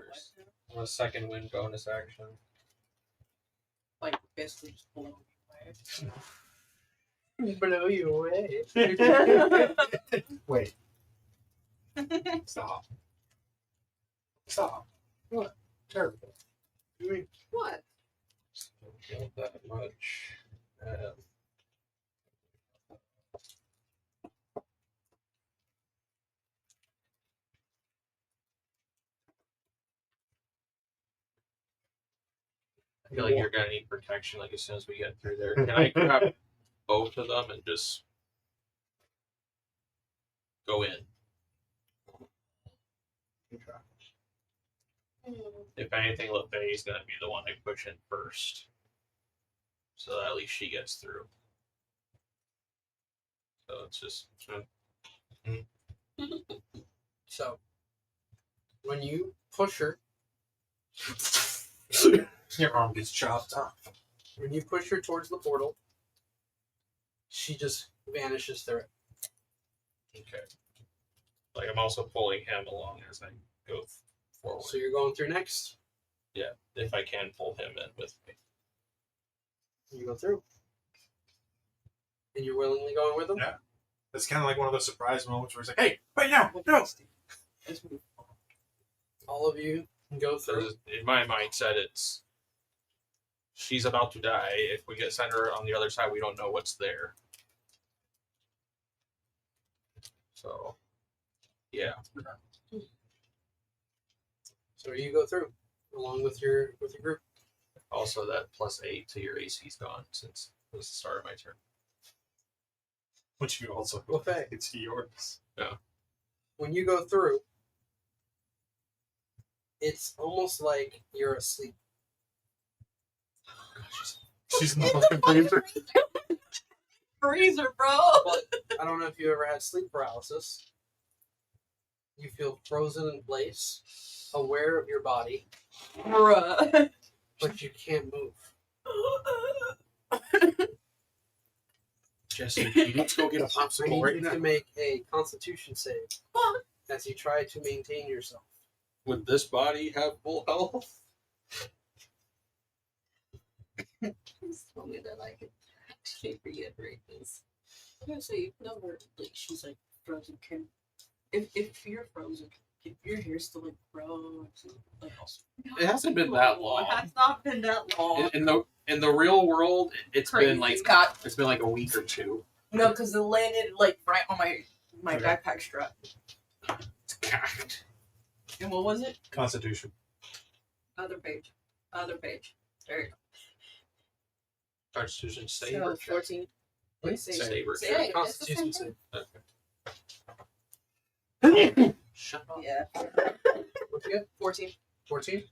I'm gonna second win bonus action. like basically just blow me away. Blow you away. Wait. Stop. Stop. What? Terrible. what? Don't feel that much. I feel like you're gonna need protection like as soon as we get through there. Can I grab both of them and just go in? If anything, Lafaye is gonna be the one I push in first. So that at least she gets through. So it's just So, when you push her, Your arm gets chopped off. when you push her towards the portal, she just vanishes through it. okay. Like I'm also pulling him along as I go forward. So you're going through next. Yeah, if I can pull him in with me. You go through. And you're willingly going with them? Yeah. It's kind of like one of those surprise moments where it's like, hey, wait, no. All of you can go So through. in my mindset, it's she's about to die. If we get sent her on the other side, we don't know what's there. So, yeah. So you go through along with your group. Also, that +8 to your AC's gone since it was the start of my turn. Which you also Lafaye. it's yours. When you go through, it's almost like you're asleep. She's not a freezer. Freezer, bro. But I don't know if you ever had sleep paralysis. You feel frozen in place, aware of your body, Bruh. but you can't move. Jesse, you need to go get a I popsicle need right you now. to make a Constitution save as you try to maintain yourself. Would this body have full health? Please tell me that I can actually reiterate this. I'm gonna say no word. Like she's like frozen. Can if you're frozen, can your hair still like grow? Like also. It hasn't been that long. It has not been that long. In the real world, it's been like Scott. it's been like a week or two. No, because it landed like right on my Okay. backpack strap. It's cacked. And what was it? Constitution. Other page. There you go. Constitution save So or check? 14. Wait, Saber Say check. it. It's the Constitution same save. Okay. Shut up. Yeah. What's good? 14. 14?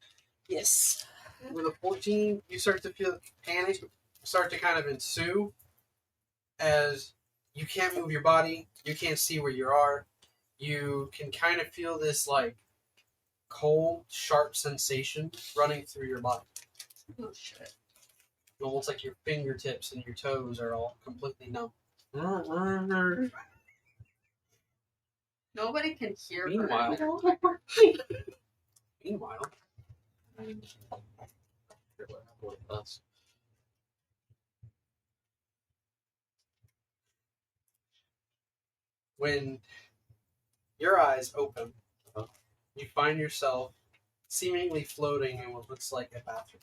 Yes. With a 14, you start to feel panic start to kind of ensue as you can't move your body, you can't see where you are, you can kind of feel this like cold, sharp sensation running through your body. Oh shit. Almost like your fingertips and your toes are all completely numb. Nobody can hear Meanwhile, her. when your eyes open, you find yourself seemingly floating in what looks like a bathroom.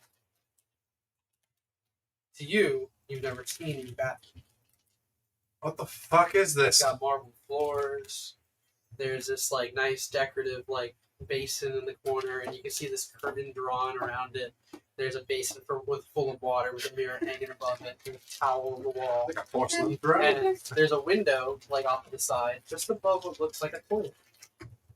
To you, you've never seen any bathroom. What the fuck is It's this? got marble floors. There's this like nice decorative like basin in the corner, and you can see this curtain drawn around it. There's a basin full of water with a mirror hanging above it, and a towel on the wall. Like a porcelain throne. And there's a window like off to the side, just above what looks like a toilet.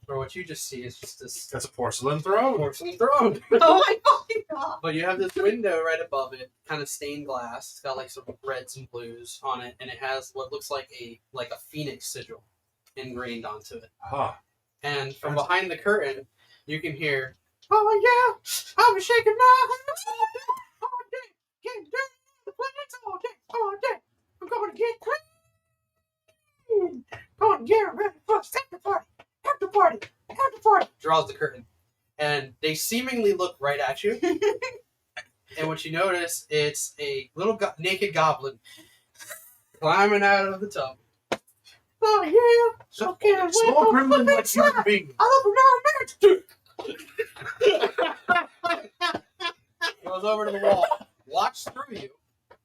Or what you just see is just this That's a porcelain throne. porcelain throne. Oh my fucking god. But you have this window right above it, kind of stained glass. It's got like some reds and blues on it, and it has what looks like a phoenix sigil ingrained onto it. Huh. And from behind the curtain, you can hear, "Oh yeah, I'm shaking my head all day, getting dirty on the planets all day, all day. I'm going to get clean, going to get ready for the after party, after party, after party." Draws the curtain, and they seemingly look right at you. And what you notice, it's a little naked goblin climbing out of the tub. "Oh yeah, so can't wait Small for gremlin the like human next being. I love America. Goes over to the wall, walks through you,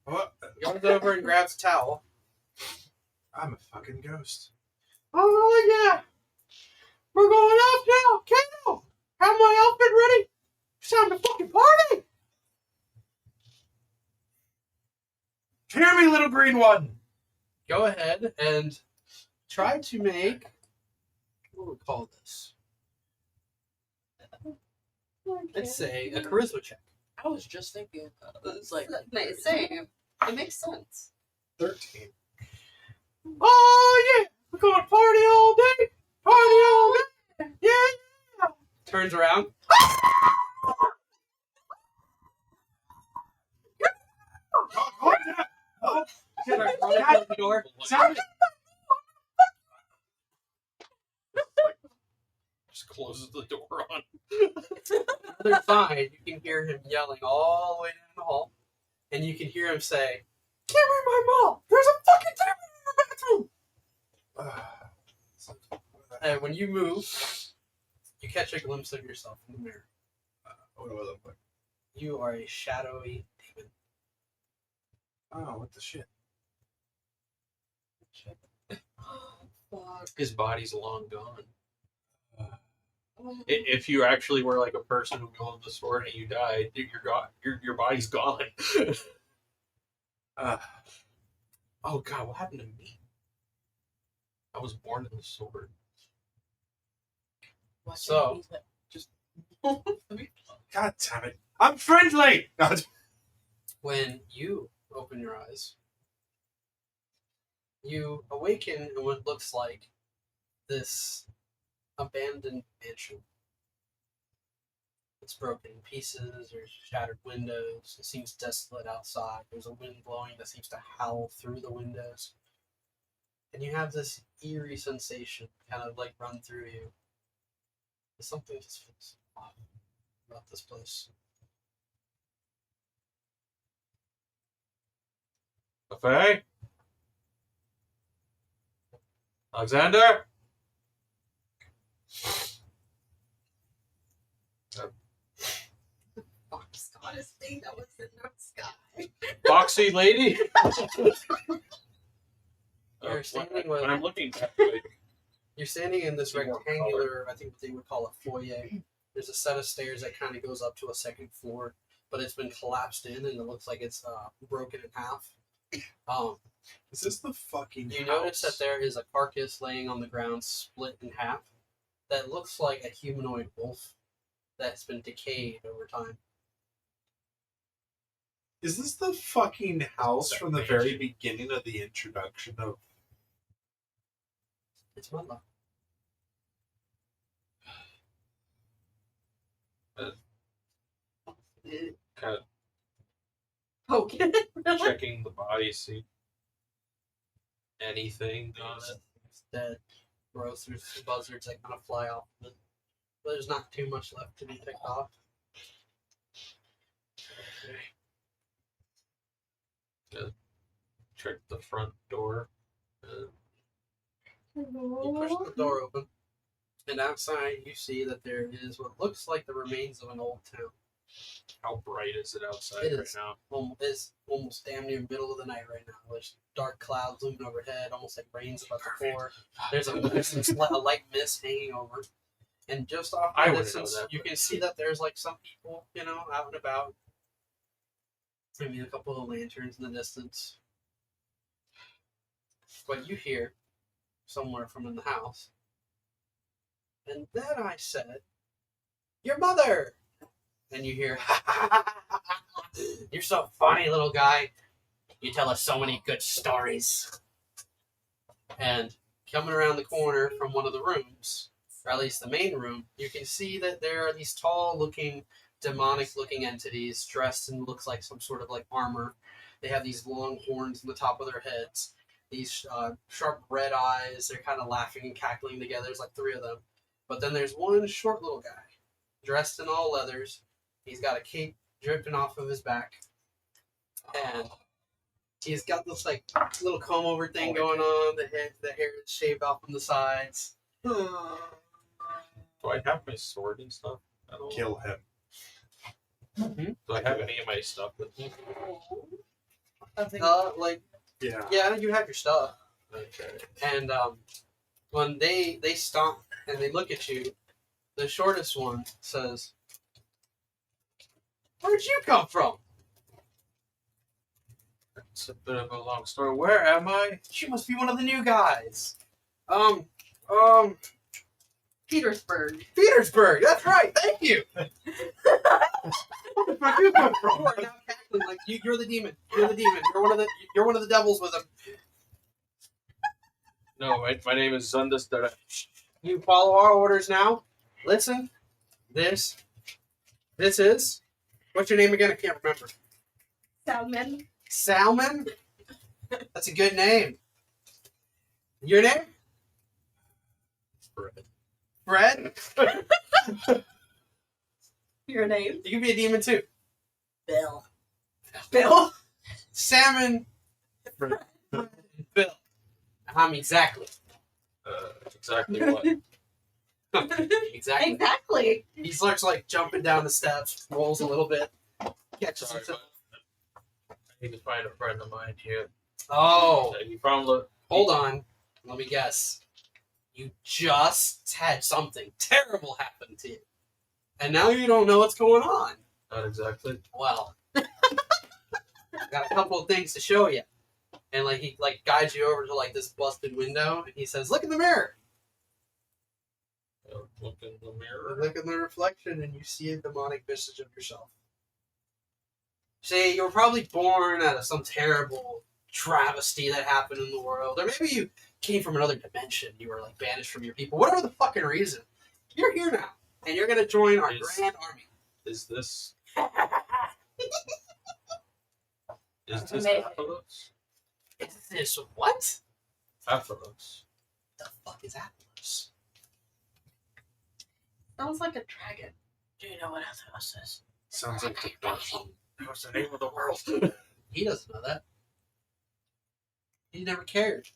What? goes over and grabs a towel. I'm a fucking ghost. "Oh yeah, we're going off now. Kato, have my outfit ready. It's time to fucking party." Hear me, little green one. Go ahead and try to make, what do we call this? Let's say a charisma check. I was just thinking, it's like Same. It makes sense. 13. "Oh yeah, we're going to party all day. Party all day. Yeah, yeah." Turns around. Starts running out the door. Sound it. Like closes the door on. Other side, you can hear him yelling all the way down the hall, and you can hear him say, "Give me my mom! There's a fucking demon in the bathroom!" And when you move, you catch a glimpse of yourself in the mirror. What do I look like? You are a shadowy demon. Oh, what the shit? Fuck. His body's long gone. Uh, If you actually were like a person who go in the sword and you died, your body's gone. Oh god, what happened to me? I was born in the sword. Watch So- it, he's just God damn it! I'm friendly. No, When you open your eyes, you awaken in what looks like this abandoned mansion. It's broken in pieces, there's shattered windows, it seems desolate outside, there's a wind blowing that seems to howl through the windows. And you have this eerie sensation kind of like run through you. Something just feels off about this place. Lafaye? Alexander? Fox goddess thing that was in the sky. Foxy lady? You're standing with- when I'm looking back, like, You're standing in this rectangular, I think what they would call a foyer. There's a set of stairs that kind of goes up to a second floor, but it's been collapsed in and it looks like it's broken in half. is this the fucking? You house? notice that there is a carcass laying on the ground, split in half, that looks like a humanoid wolf that's been decayed over time. Is this the fucking house from the very beginning of the introduction of? It's Mudlock. kind of Poking it. Really? checking the body, see anything on it. It's dead. Gross. There's some buzzards that kind of fly off of it. But there's not too much left to be picked off. Check the front door. You push the door open, and outside you see that there is what looks like the remains of an old town. How bright is it outside It right is. now? It's almost damn near middle of the night right now. There's dark clouds looming overhead, almost like rain's about to pour. There's a light mist hanging over, and just off I in the wouldn't know distance, that, you but- can see that there's like some people, out and about. Maybe a couple of lanterns in the distance. But you hear somewhere from in the house. And then I said, "Your mother!" And you hear, "You're so funny, little guy. You tell us so many good stories." And coming around the corner from one of the rooms, or at least the main room, you can see that there are these tall-looking, demonic-looking entities dressed in looks like some sort of like armor. They have these long horns on the top of their heads, these sharp red eyes. They're kind of laughing and cackling together. There's like three of them. But then there's one short little guy, dressed in all leathers. He's got a cape dripping off of his back. And he's got this like little comb over thing going on. The hair is shaved off from the sides. Do I have my sword and stuff at all? Kill him. Do I have any of my stuff with me? Yeah, you have your stuff. Okay. And when they stop and they look at you, the shortest one says, "Where'd you come from?" It's a bit of a long story. Where am I? "She must be one of the new guys." Petersburg. Petersburg. That's right. Thank you. Where the fuck you come from? You are now cackling like you're the demon. You're the demon. You're one of the devils with him. No, my name is Zundus. You follow our orders now. Listen. This is. What's your name again? I can't remember. Salmon. Salmon? That's a good name. Your name? Fred. Bread. Your name? You can be a demon too. Bill. Bill? Salmon. Bread. Bill. Exactly. Exactly what? Exactly. Exactly. He starts like jumping down the steps, rolls a little bit, catches Sorry, himself. I need to find a friend of mine here. Oh, You found the. hold on. Let me guess. You just had something terrible happen to you, and now you don't know what's going on. Not exactly. Well, I got a couple of things to show you, and like he like guides you over to like this busted window, and he says, "Look in the mirror." Look in the mirror. Look in the reflection, and you see a demonic visage of yourself. Say you were probably born out of some terrible travesty that happened in the world, or maybe you came from another dimension. You were like banished from your people. Whatever the fucking reason, you're here now, and you're gonna join our grand army. Is this? Is this Amazing. Apolos? Is this what? Apolos. The fuck is Atlas? Sounds like a dragon. Do you know what Athos is? Sounds like the person. That was the name of the world. He doesn't know that. He never cared.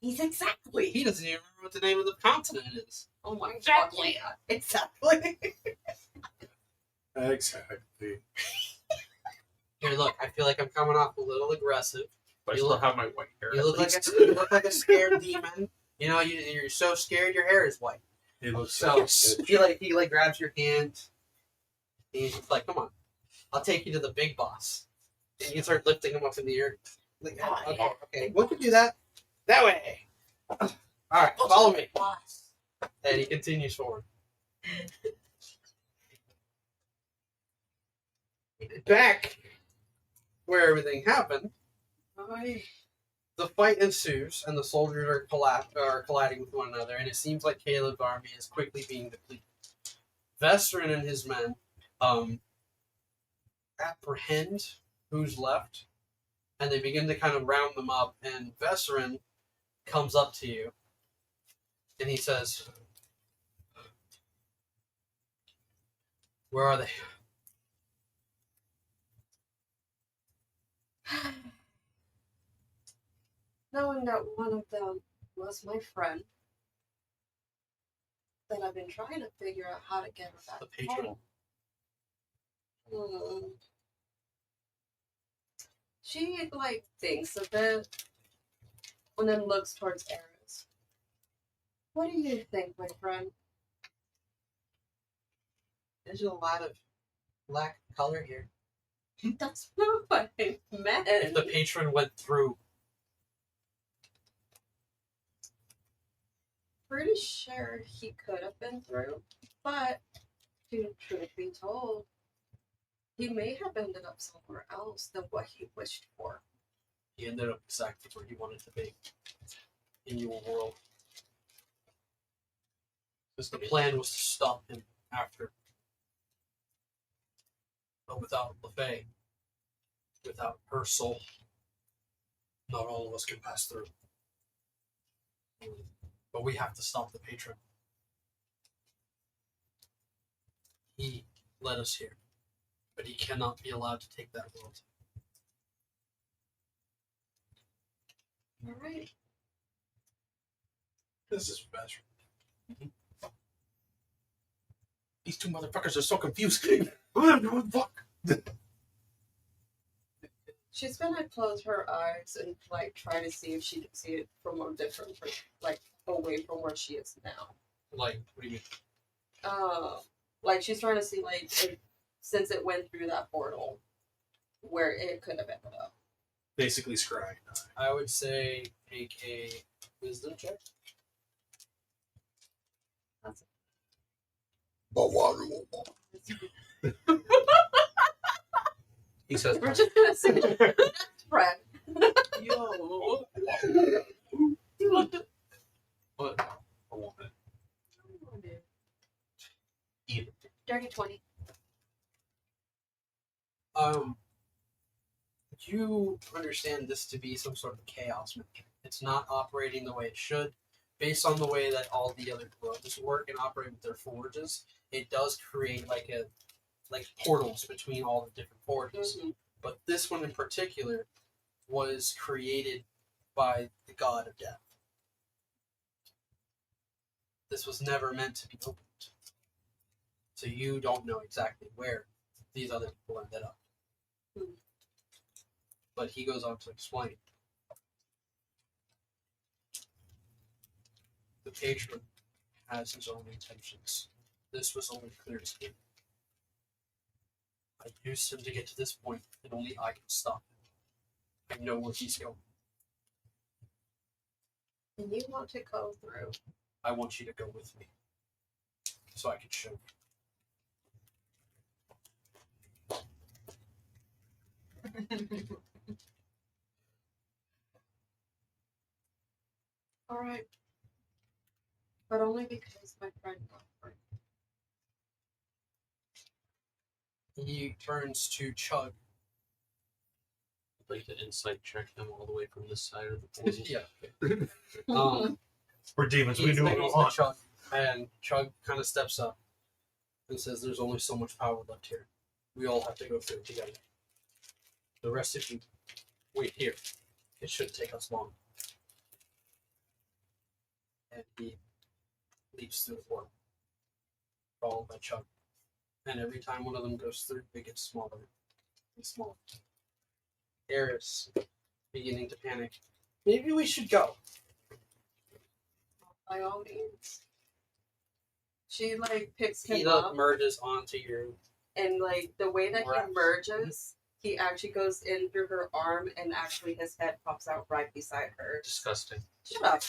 He's exactly. He doesn't even remember what the name of the continent is. Oh my Exactly. God. Exactly. Exactly. Here, look. I feel like I'm coming off a little aggressive. But I You still look- have my white hair. You at look like a scared demon. You know, you're so scared your hair is white. He looks So like he grabs your hand. And he's just like, "Come on, I'll take you to the big boss." And you start lifting him up in the air. Like, Oh, okay, yeah. okay, we can do that. That way. All right, follow me. And he continues forward. Back where everything happened, the fight ensues, and the soldiers are colliding with one another, and it seems like Caleb's army is quickly being depleted. Vestrin and his men apprehend who's left, and they begin to kind of round them up, and Vestrin comes up to you, and he says, "Where are they?" Knowing that one of them was my friend, that I've been trying to figure out how to get her back The patron. home. She like thinks a bit and then looks towards Eris. What do you think, my friend? There's a lot of black color here. That's not what I meant. If the patron went through, Pretty sure he could have been through, but to truth be told, he may have ended up somewhere else than what he wished for. he ended up exactly where he wanted to be in your world. Because the plan was to stop him after. But without Lafaye, without her soul, not all of us can pass through. But we have to stop the patron. He led us here, but he cannot be allowed to take that world. Alright. this is best. These two motherfuckers are so confused. Fuck. She's gonna close her eyes and like try to see if she can see it from a different, like away from where she is now. Like, what do you mean? Like she's trying to see like if, since it went through that portal, where it could have ended up. Basically scrying. I would say make a wisdom check. He says, We're just gonna say friend. Yo. What? I want it. Eat it. Dirty 20. You understand this to be some sort of chaos mechanic. It's not operating the way it should. based on the way that all the other gloves work and operate with their forges, it does create like portals between all the different forges. Mhm. But this one in particular was created by the god of death. This was never meant to be opened. So you don't know exactly where these other people ended up. But he goes on to explain. The patron has his own intentions. This was only clear to him. I used him to get to this point, and only I can stop him. I know where he's going. And you want to go through. I want you to go with me, so I can show you. All right. But only because my friend offered. He turns to Chug. I'd like to insight check him all the way from this side of the portal. Yeah. We're demons. He We do what we signals to want. Chug, and Chug kind of steps up and says, "There's only so much power left here. We all have to go through it together. The rest of you, wait here. It shouldn't take us long." And he leaps through the portal, followed by Chug. And every time one of them goes through, it gets smaller and smaller. Eris, beginning to panic. Maybe we should go. By all means. She like picks He him up, merges onto your. and like the way that Wraps. he merges, he actually goes in through her arm, and actually his head pops out right beside her. Disgusting. Shut up.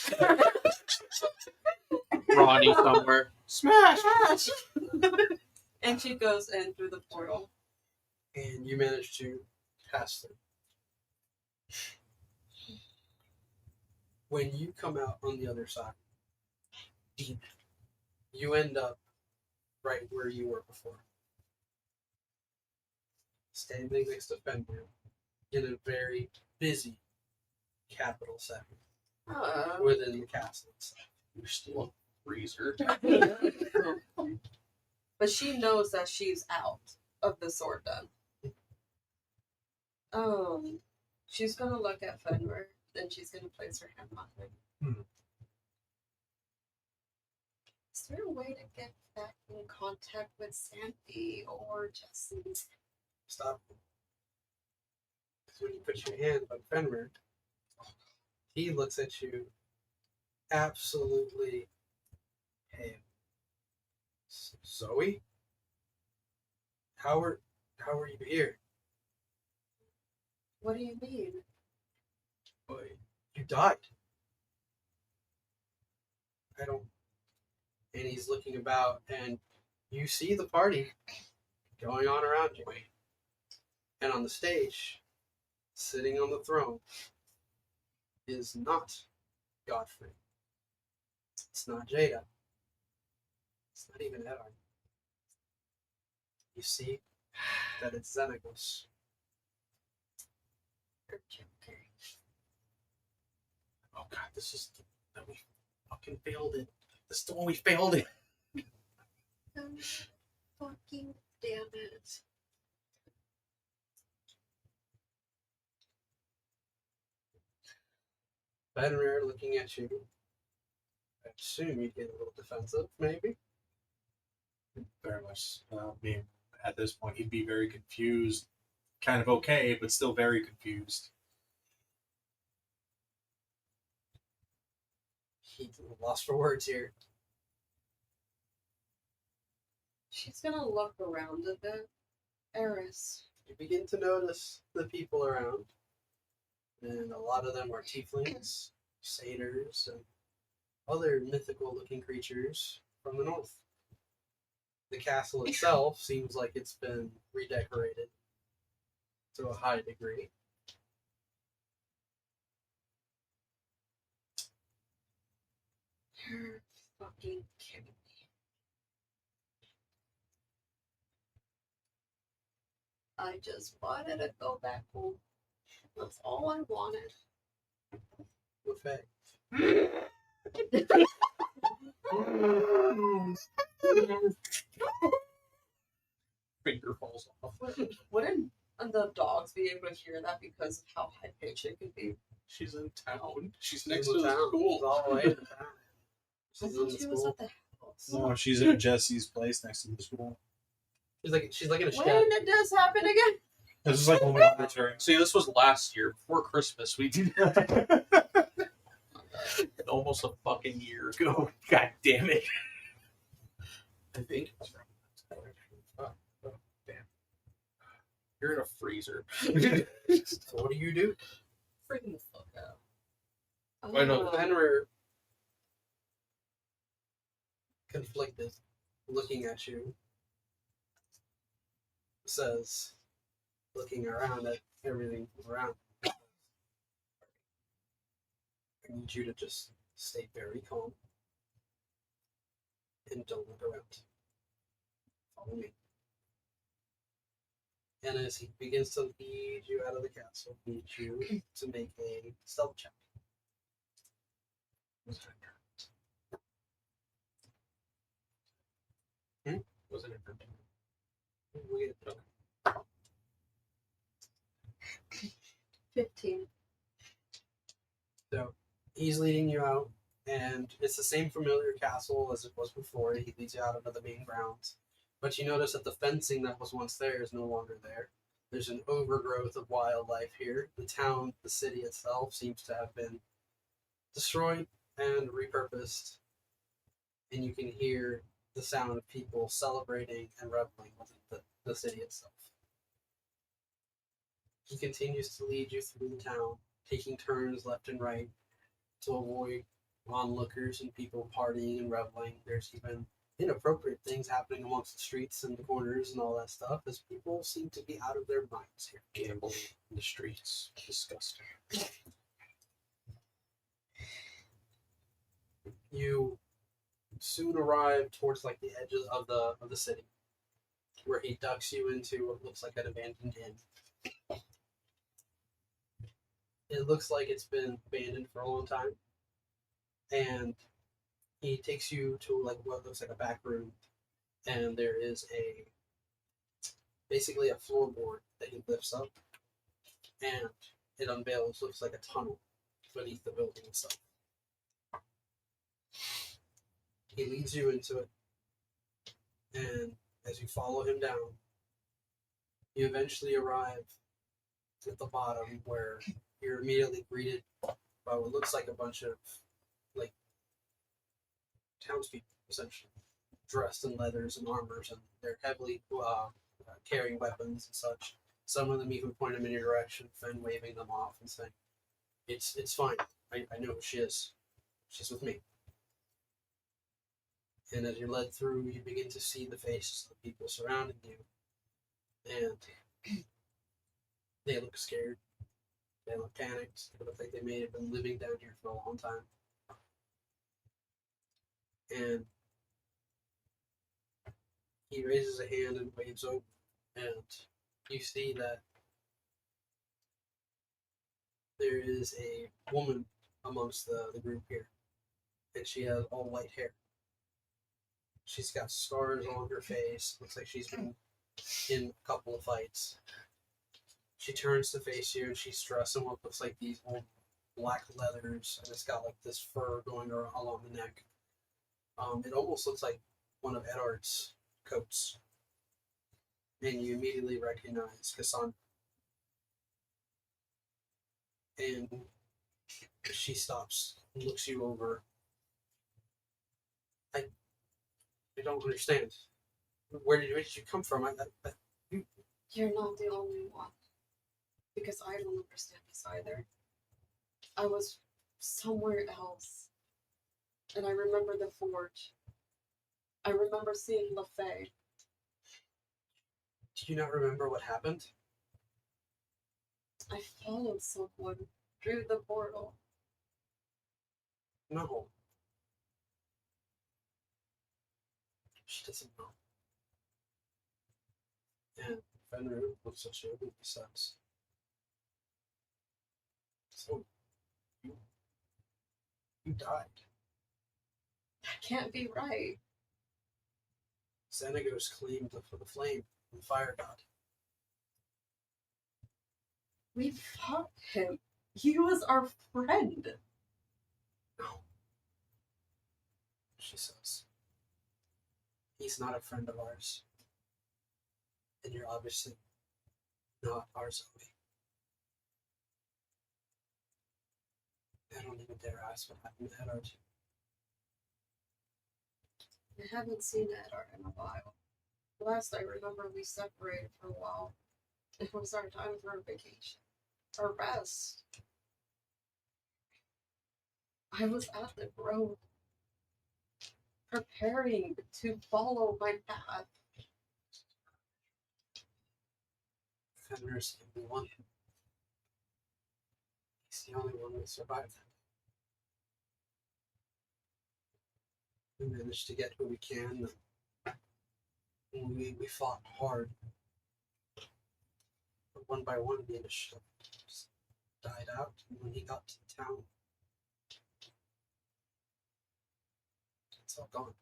Ronnie somewhere. Smash! Gosh. And she goes in through the portal. And you manage to pass through. When you come out on the other side, you end up right where you were before. Standing next to Fenrir in a very busy capital setting within the castle itself. You're still a freezer. But she knows that she's out of the sword den. She's gonna look at Fenrir, then she's gonna place her hand on him. Is there a way to get back in contact with Sandy or Jesse? Stop. Because when you put your hand on Fenrir, he looks at you absolutely pale. Zoe? How are you here? What do you mean? Boy, you died. I don't. And he's looking about, and you see the party going on around you. And on the stage, sitting on the throne, is not Godfrey. It's not Jada. It's not even Eddard. You see that it's Xenagos. Oh god, this is that we fucking failed it. This is the one we failed it. Fucking damn it. Fenrir looking at you. I assume you'd get a little defensive, maybe. Very much. Being at this point, he'd be very confused. Kind of okay, but still very confused. He's lost for words here. She's gonna look around a bit. Eris. You begin to notice the people around. And a lot of them are tieflings, satyrs, and other mythical looking creatures from the north. The castle itself seems like it's been redecorated to a high degree. You're fucking kidding me. I just wanted to go back home. That's all I wanted. Lafaye. Finger falls off. Wouldn't the dogs be able to hear that because of how high pitched it could be? She's in town. She's She's next in to the town. school. She's all the way in town. I She's in thought the she was school. at the house. No, she's at Jesse's place next to the school. She's like in a shed. When did this happen again? This is like when we got returned. See, this was last year before Christmas. We did almost a fucking year ago. God damn it! I think. Damn. You're in a freezer. So what do you do? Freaking the fuck out. I know. Fenrir, conflicted, looking at you, says, looking around at everything around. I need you to just stay very calm and don't look around. Follow me. And as he begins to lead you out of the castle, I need you to make a stealth check. Wasn't it? We'll get it. 15. So he's leading you out, and it's the same familiar castle as it was before. He leads you out into the main grounds. But you notice that the fencing that was once there is no longer there. There's an overgrowth of wildlife here. The town, the city itself, seems to have been destroyed and repurposed. And you can hear the sound of people celebrating and reveling within the city itself. He continues to lead you through the town, taking turns left and right to avoid onlookers and people partying and reveling. There's even inappropriate things happening amongst the streets and the corners and all that stuff, as people seem to be out of their minds here. Gambling in the streets. Disgusting. You soon arrive towards like the edges of the city, where he ducks you into what looks like an abandoned inn. It looks like it's been abandoned for a long time, and he takes you to like what looks like a back room, and there is basically a floorboard that he lifts up, and it unveils, looks like a tunnel beneath the building itself. He leads you into it, and as you follow him down, you eventually arrive at the bottom, where you're immediately greeted by what looks like a bunch of like townspeople, essentially, dressed in leathers and armors, and they're heavily carrying weapons and such. Some of them even point them in your direction, Fen waving them off and saying, "It's fine. I know who she is. She's with me." And as you're led through, you begin to see the faces of the people surrounding you, and they look scared. They look panicked. They look like they may have been living down here for a long time. And he raises a hand and waves over, and you see that there is a woman amongst the group here, and she has all white hair. She's got scars on her face. Looks like she's been in a couple of fights. She turns to face you, and she's dressed in what looks like these old black leathers, and it's got like this fur going along the neck. It almost looks like one of Eddard's coats. And you immediately recognize Cassandra. And she stops and looks you over. I don't understand. Where did you come from? You're not the only one. Because I don't understand this either. I was somewhere else. And I remember the forge. I remember seeing Lafaye. Do you not remember what happened? I followed someone through the portal. No. She doesn't know. And Fenrir looks at you and says, "So, you died. can't be right. Xenagos claimed for the flame, the fire god. We fought him. He was our friend. No. She says. He's not a friend of ours. And you're obviously not our zombie. I don't even dare ask what happened to Eddard. I haven't seen Eddard in a while. Last I remember, we separated for a while. It was our time for a vacation. Or rest. I was at the grove, preparing to follow my path. Fenrir's the only one. He's the only one that survived that. We managed to get who we can. We fought hard. But one by one, the initiative just died out. And when he got to town, it's all gone.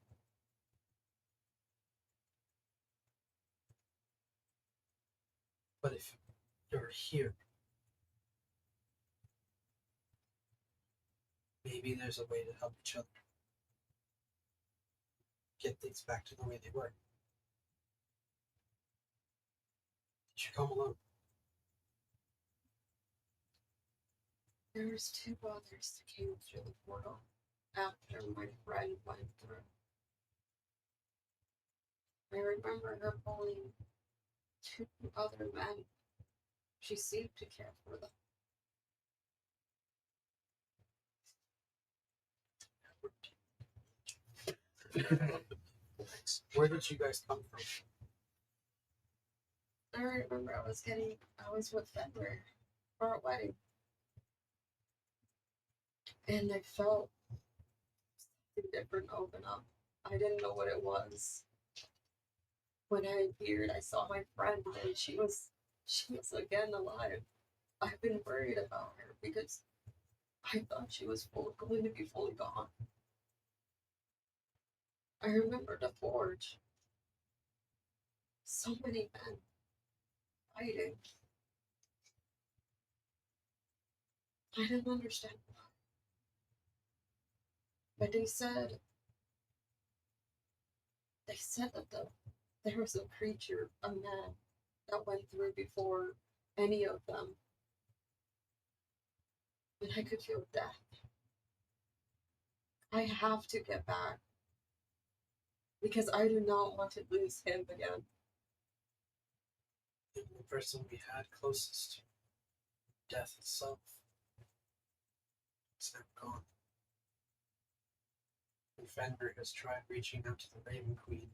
But if you're here, maybe there's a way to help each other. Get things back to the way they were. You should come alone. There was 2 others that came through the portal after my friend went through. I remember her pulling 2 other men. She seemed to care for them. Where did you guys come from? I remember I was with Fenrir for a wedding. And I felt something different open up. I didn't know what it was. When I appeared, I saw my friend and she was again alive. I've been worried about her because I thought she was going to be fully gone. I remember the forge. So many men fighting. I didn't understand why. But they said that there was a creature, a man, that went through before any of them. And I could feel death. I have to get back. Because I do not want to lose him again. The person we had closest to death itself is now gone. And Fenrir has tried reaching out to the Raven Queen.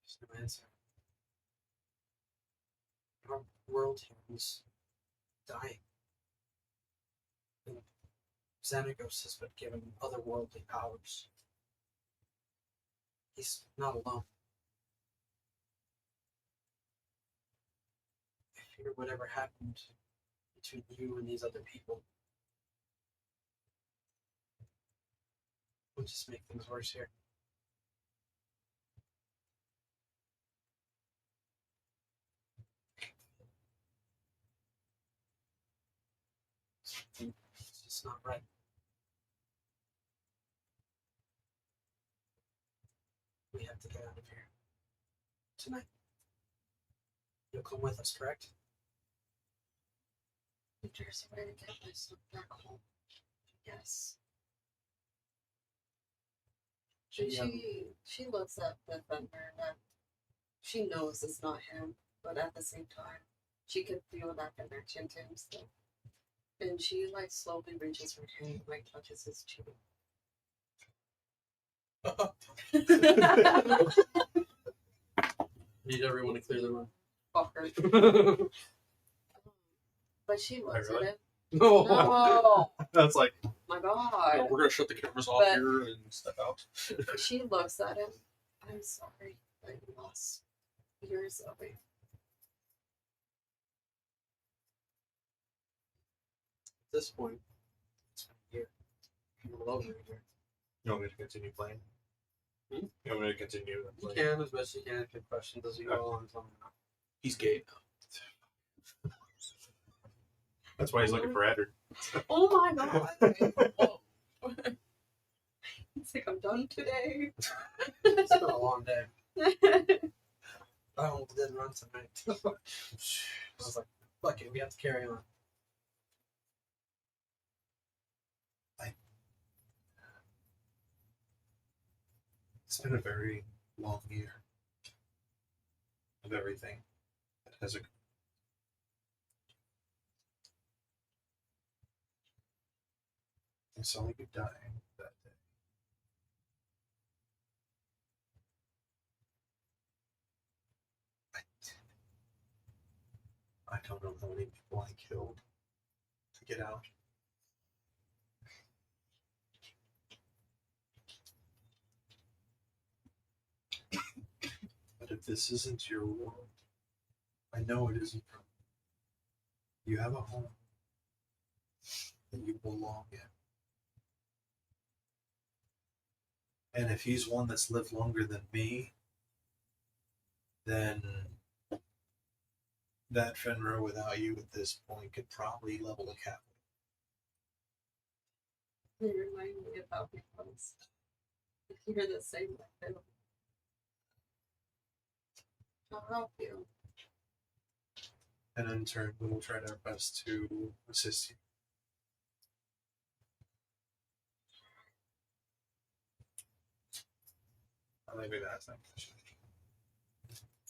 There's no answer. Our world here is dying. And Xenagos has been given otherworldly powers. He's not alone. I fear whatever happened between you and these other people will just make things worse here. It's just not right. We have to get out of here tonight. You'll come with us, correct? If there's a way to get myself back home, yes. And she looks at the thunder and she knows it's not him, but at the same time, she could feel that connection to him still. And she like slowly reaches her hand and like touches his cheek. Need everyone to clear the room. Fucker. But she looks really? at him. No. No, That's like, my No, God. we're gonna shut the cameras off But- here and step out. She looks at him. I'm sorry that you lost your Zoe. At this point, it's been a year. A little over a year. You want me to continue playing? Hmm? You want me to continue You playing? can as best you can pick questions as you go on. He's gay. That's why he's looking for Eddard. Oh my god. Whoa. It's like I'm done today. It's been a long day. I almost didn't run tonight. I was like, fuck it, we have to carry on. It's been a very long year of everything that has occurred. I saw you dying that day. I don't know how many people I killed to get out. But if this isn't your world, I know it isn't from you. You have a home that you belong in. And if he's one that's lived longer than me, then that Fenrir without you at this point could probably level a cap. You remind me of how it was. You're the same way. I'll help you. And in turn, we will try our best to assist you. Maybe that's not good.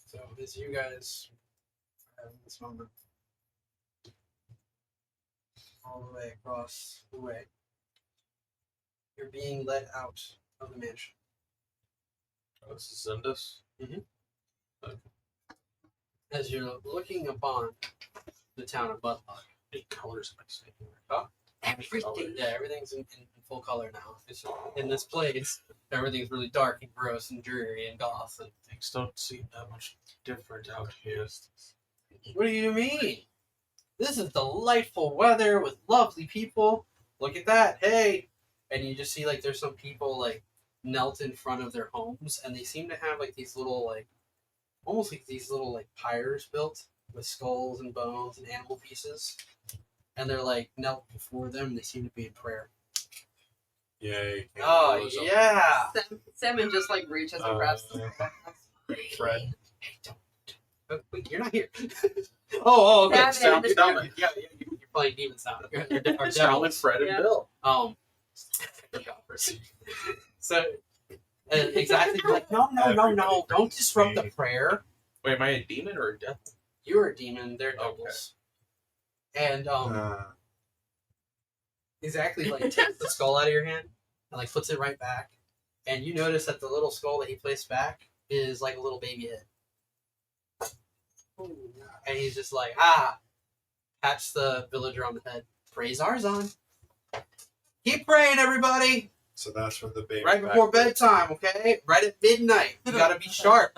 So as you guys have this moment all the way across the way, you're being led out of the mansion. Oh, this is Zendus. As you're looking upon the town of Budlock, Any colors am I seeing? Everything. yeah, everything's in full color now. It's in this place, everything's really dark and gross and dreary and goth. And Things don't seem that much different out here. what do you mean? This is delightful weather with lovely people. Look at that, hey! And you just see like there's some people like knelt in front of their homes, and they seem to have like these little like almost like these little like pyres built with skulls and bones and animal pieces, and they're like knelt before them. And they seem to be in prayer. Yay. Oh yeah! Salmon just like reaches and grabs the Fred. Hey, don't. Wait, you're not here. oh, okay. Salmon. Salmon. Yeah, you're playing Demon Sound. Or Salmon, Fred, and Yeah. Bill. So exactly like no, don't disrupt the prayer. Wait, am I a demon or a devil? You're a demon. They're devils. And exactly like takes the skull out of your hand and like puts it right back, and you notice that the little skull that he placed back is like a little baby head. And he's just like, pats the villager on the head. Praise Arzon. Keep praying, everybody. So that's what the baby. Right before bedtime, okay? Right at midnight. You gotta be sharp.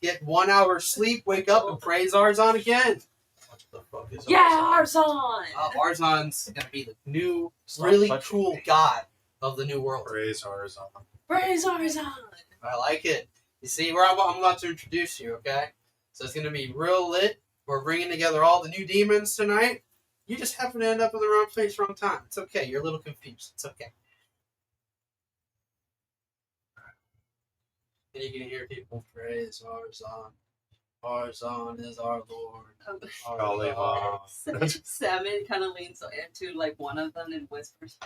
Get 1 hour sleep, wake up, and praise Arzon again. What the fuck is Yeah, Arzon! Arzon's gonna be the new, Stop really touching cool me. god of the new world. Praise Arzon. Praise Arzon! I like it. You see, where I'm about to introduce you, okay? So it's gonna be real lit. We're bringing together all the new demons tonight. You just happen to end up in the wrong place, wrong time. It's okay. You're a little confused. It's okay. And you can hear people praise Arzon. Arzon is our Lord. Golly, Arzon. Salmon kind of leans into like one of them and whispers,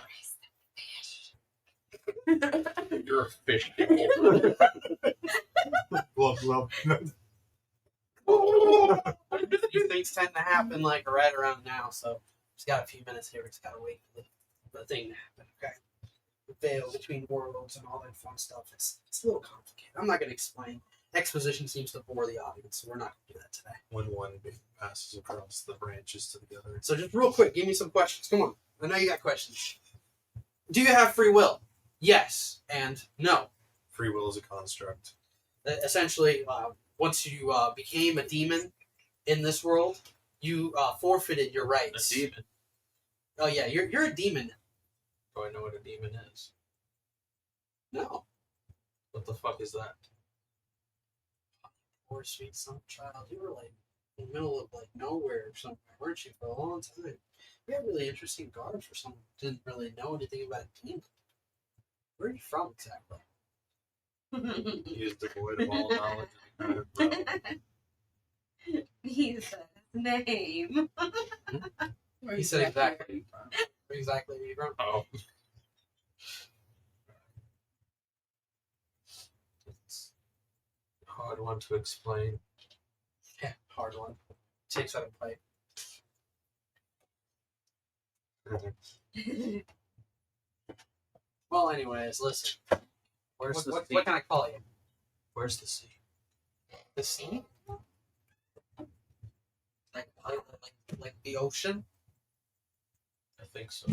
You're a fish. Glove. These things tend to happen like right around now, so just got a few minutes here. We just gotta wait for the thing to happen, okay? The veil between worlds and all that fun stuff. It's a little complicated. I'm not gonna explain. Exposition seems to bore the audience, so we're not gonna do that today. When one baby passes across the branches to the other. So just real quick, give me some questions. Come on. I know you got questions. Do you have free will? Yes and no. Free will is a construct. Essentially, once you became a demon in this world, you forfeited your A rights. demon. Oh yeah, you're a demon. Do I know what a demon is? No. What the fuck is that? Poor sweet son child. You were like in the middle of like nowhere or somewhere, weren't you, for a long time? You had really interesting guards for someone who didn't really know anything about England. Where are you from exactly? He is devoid of all knowledge. Bro. He said his name. He said exactly. Where exactly are you from? Oh. It's a hard one to explain. Yeah, hard one. Takes out a pipe. Well, anyways, listen. Where's the What sea? can I call you? Where's the sea? The sea? Like the ocean? I think so.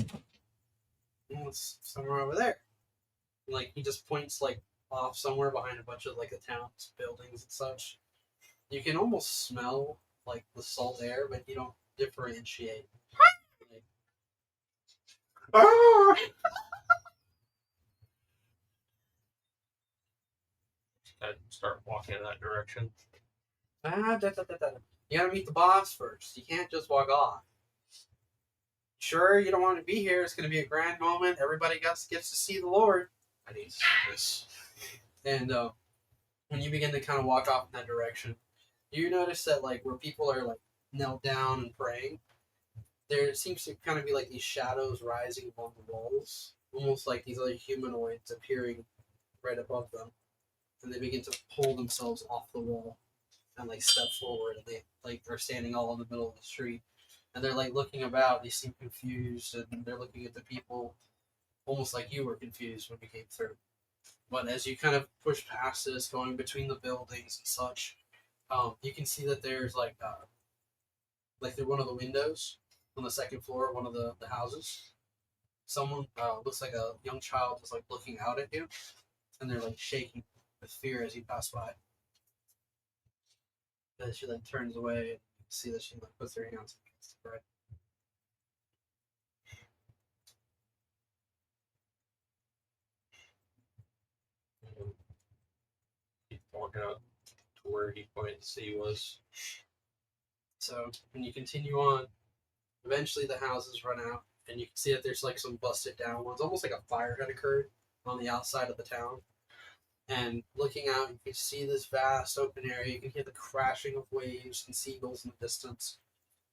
It's somewhere over there. Like he just points like off somewhere behind a bunch of like the town's buildings and such. You can almost smell like the salt air, but you don't differentiate. Like, I'd start walking in that direction. You gotta meet the boss first. You can't just walk off. Sure, you don't want to be here. It's gonna be a grand moment. Everybody gets to see the Lord. I need to see this. And when you begin to kind of walk off in that direction, you notice that like where people are like knelt down and praying, there seems to kind of be like these shadows rising along the walls, almost like these other humanoids appearing right above them, and they begin to pull themselves off the wall and like step forward, and they like are standing all in the middle of the street, and they're like looking about. They seem confused, and they're looking at the people, almost like you were confused when you came through. But as you kind of push past this, going between the buildings and such, you can see that there's like through one of the windows on the second floor of one of the houses, someone looks like a young child is like looking out at you, and they're like shaking with fear as you pass by. And she then turns away, and you see that she like puts her hands against the bread. Keep walking out to where he pointed the sea was. So when you continue on, eventually the houses run out, and you can see that there's like some busted down ones, almost like a fire had occurred on the outside of the town. And looking out, you can see this vast open area. You can hear the crashing of waves and seagulls in the distance.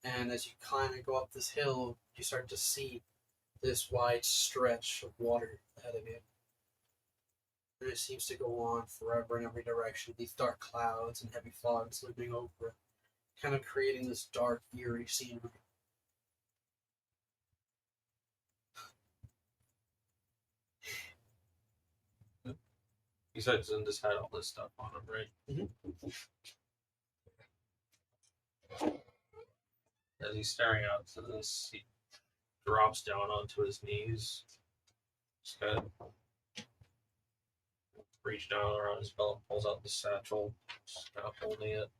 And as you kind of go up this hill, you start to see this wide stretch of water ahead of you. And it seems to go on forever in every direction. These dark clouds and heavy fogs looming over it, kind of creating this dark, eerie scenery. He said Zundus had all this stuff on him, right? As he's staring out to this, he drops down onto his knees. Just kind of reach down around his belt, pulls out the satchel, just kind of holding it.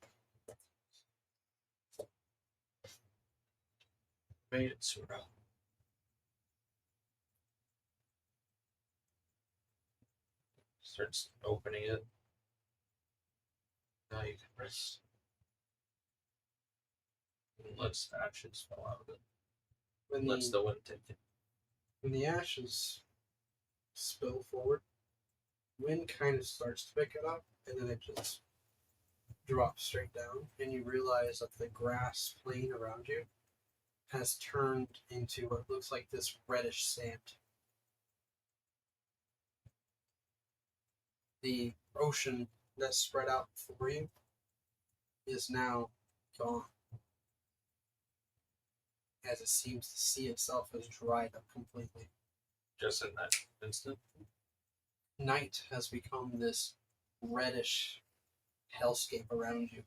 Made it, Sura. Starts opening it. Now you can rest. And lets the ashes fall out of it. Lets the wind take it. When the ashes spill forward, wind kind of starts to pick it up, and then it just drops straight down, and you realize that the grass plain around you has turned into what looks like this reddish sand. The ocean that's spread out before you is now gone, as it seems the sea itself has dried up completely. Just in that instant. Night has become this reddish hellscape around you.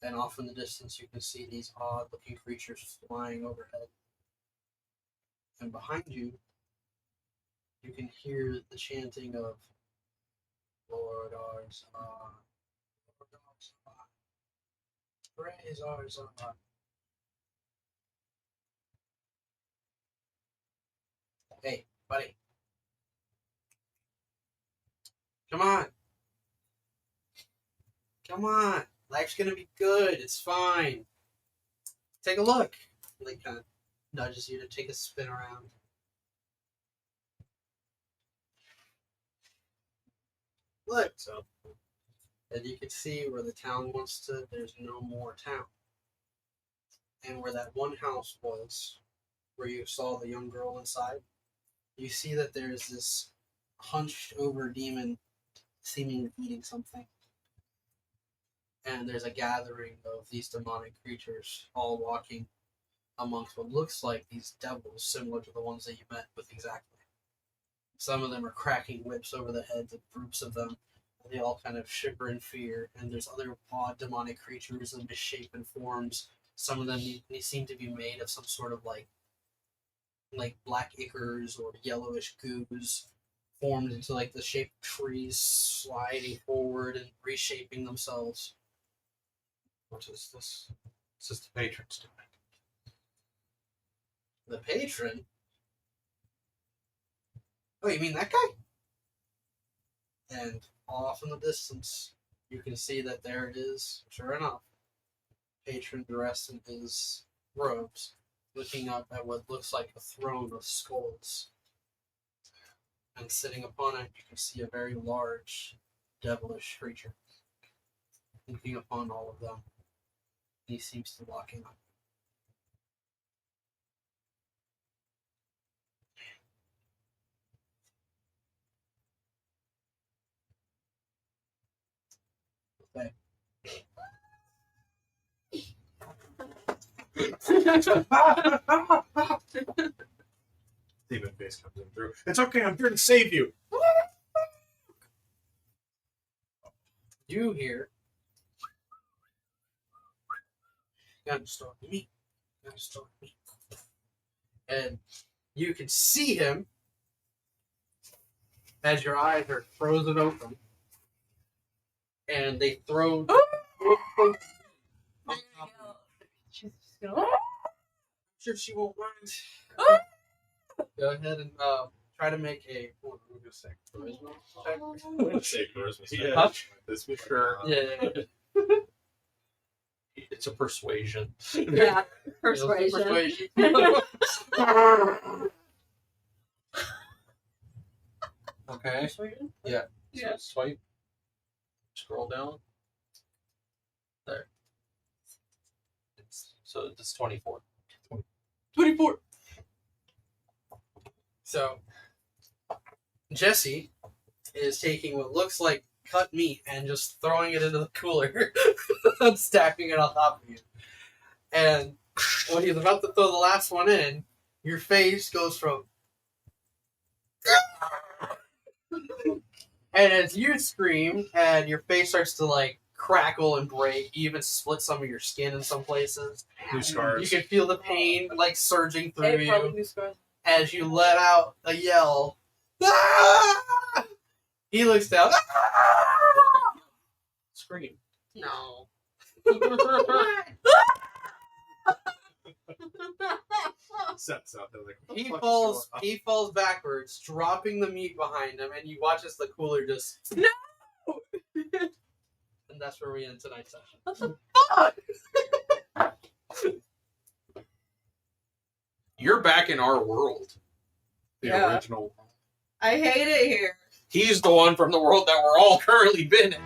And off in the distance you can see these odd looking creatures flying overhead. And behind you, you can hear the chanting of Lord our Zon, Lord our Zon, praise our Zon. Hey, buddy. Come on. Come on. Life's gonna be good. It's fine. Take a look. Like, kind of nudges you to take a spin around. Look. So, and you can see where the town once stood, there's no more town. And where that one house was, where you saw the young girl inside, you see that there's this hunched over demon seemingly eating something. And there's a gathering of these demonic creatures all walking amongst what looks like these devils similar to the ones that you met with exactly. Some of them are cracking whips over the heads of groups of them. They all kind of shiver in fear. And there's other odd demonic creatures in misshapen forms. Some of them they seem to be made of some sort of like black ichors or yellowish goos formed into like the shape of trees sliding forward and reshaping themselves. What is this? This is the patron's doing. The patron? Oh, you mean that guy? And off in the distance, you can see that there it is, sure enough. Patron dressed in his robes, looking up at what looks like a throne of skulls. And sitting upon it, you can see a very large, devilish creature. Looking upon all of them. He seems to walk in. Okay. Demon face comes in through. It's okay, I'm here to save you. You hear. Gotta start me. Gotta start me. And you can see him as your eyes are frozen open. And they throw. She's just gonna. Sure she won't mind. Go ahead and try to make a. What am I gonna say? Charisma check? Save charisma. Yeah. This for sure. Yeah. It's a persuasion. Yeah, persuasion. Persuasion. Okay. Persuasion? Yeah. Yeah. So swipe. Scroll down. There. So it's 24. 24. So, Jesse is taking what looks like cut meat and just throwing it into the cooler and stacking it on top of you. And when he's about to throw the last one in, your face goes from and as you scream and your face starts to like crackle and break, you even split some of your skin in some places. Blue scars. You can feel the pain like surging through Hey, you probably new scars. as you let out a yell. Ah! He looks down. Ah! Scream. No. Sets out there like, what the He fuck is falls. going on? He falls backwards, dropping the meat behind him, and you watch as the cooler just. No! And that's where we end tonight's session. What the fuck? You're back in our world. The Yeah. original. I hate it here. He's the one from the world that we're all currently been in.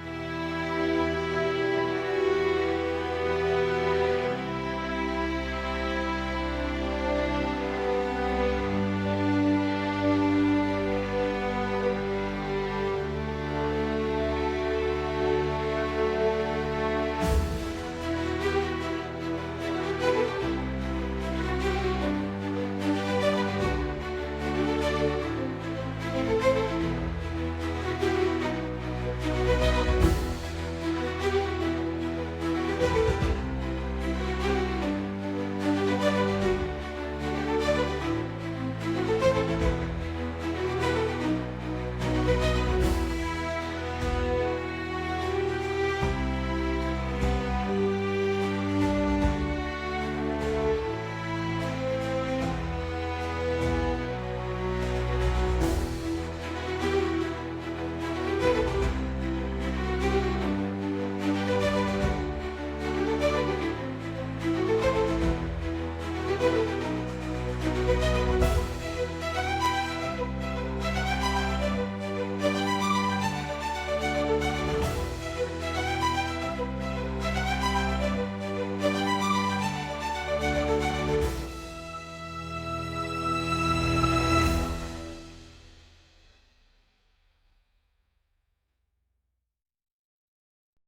you.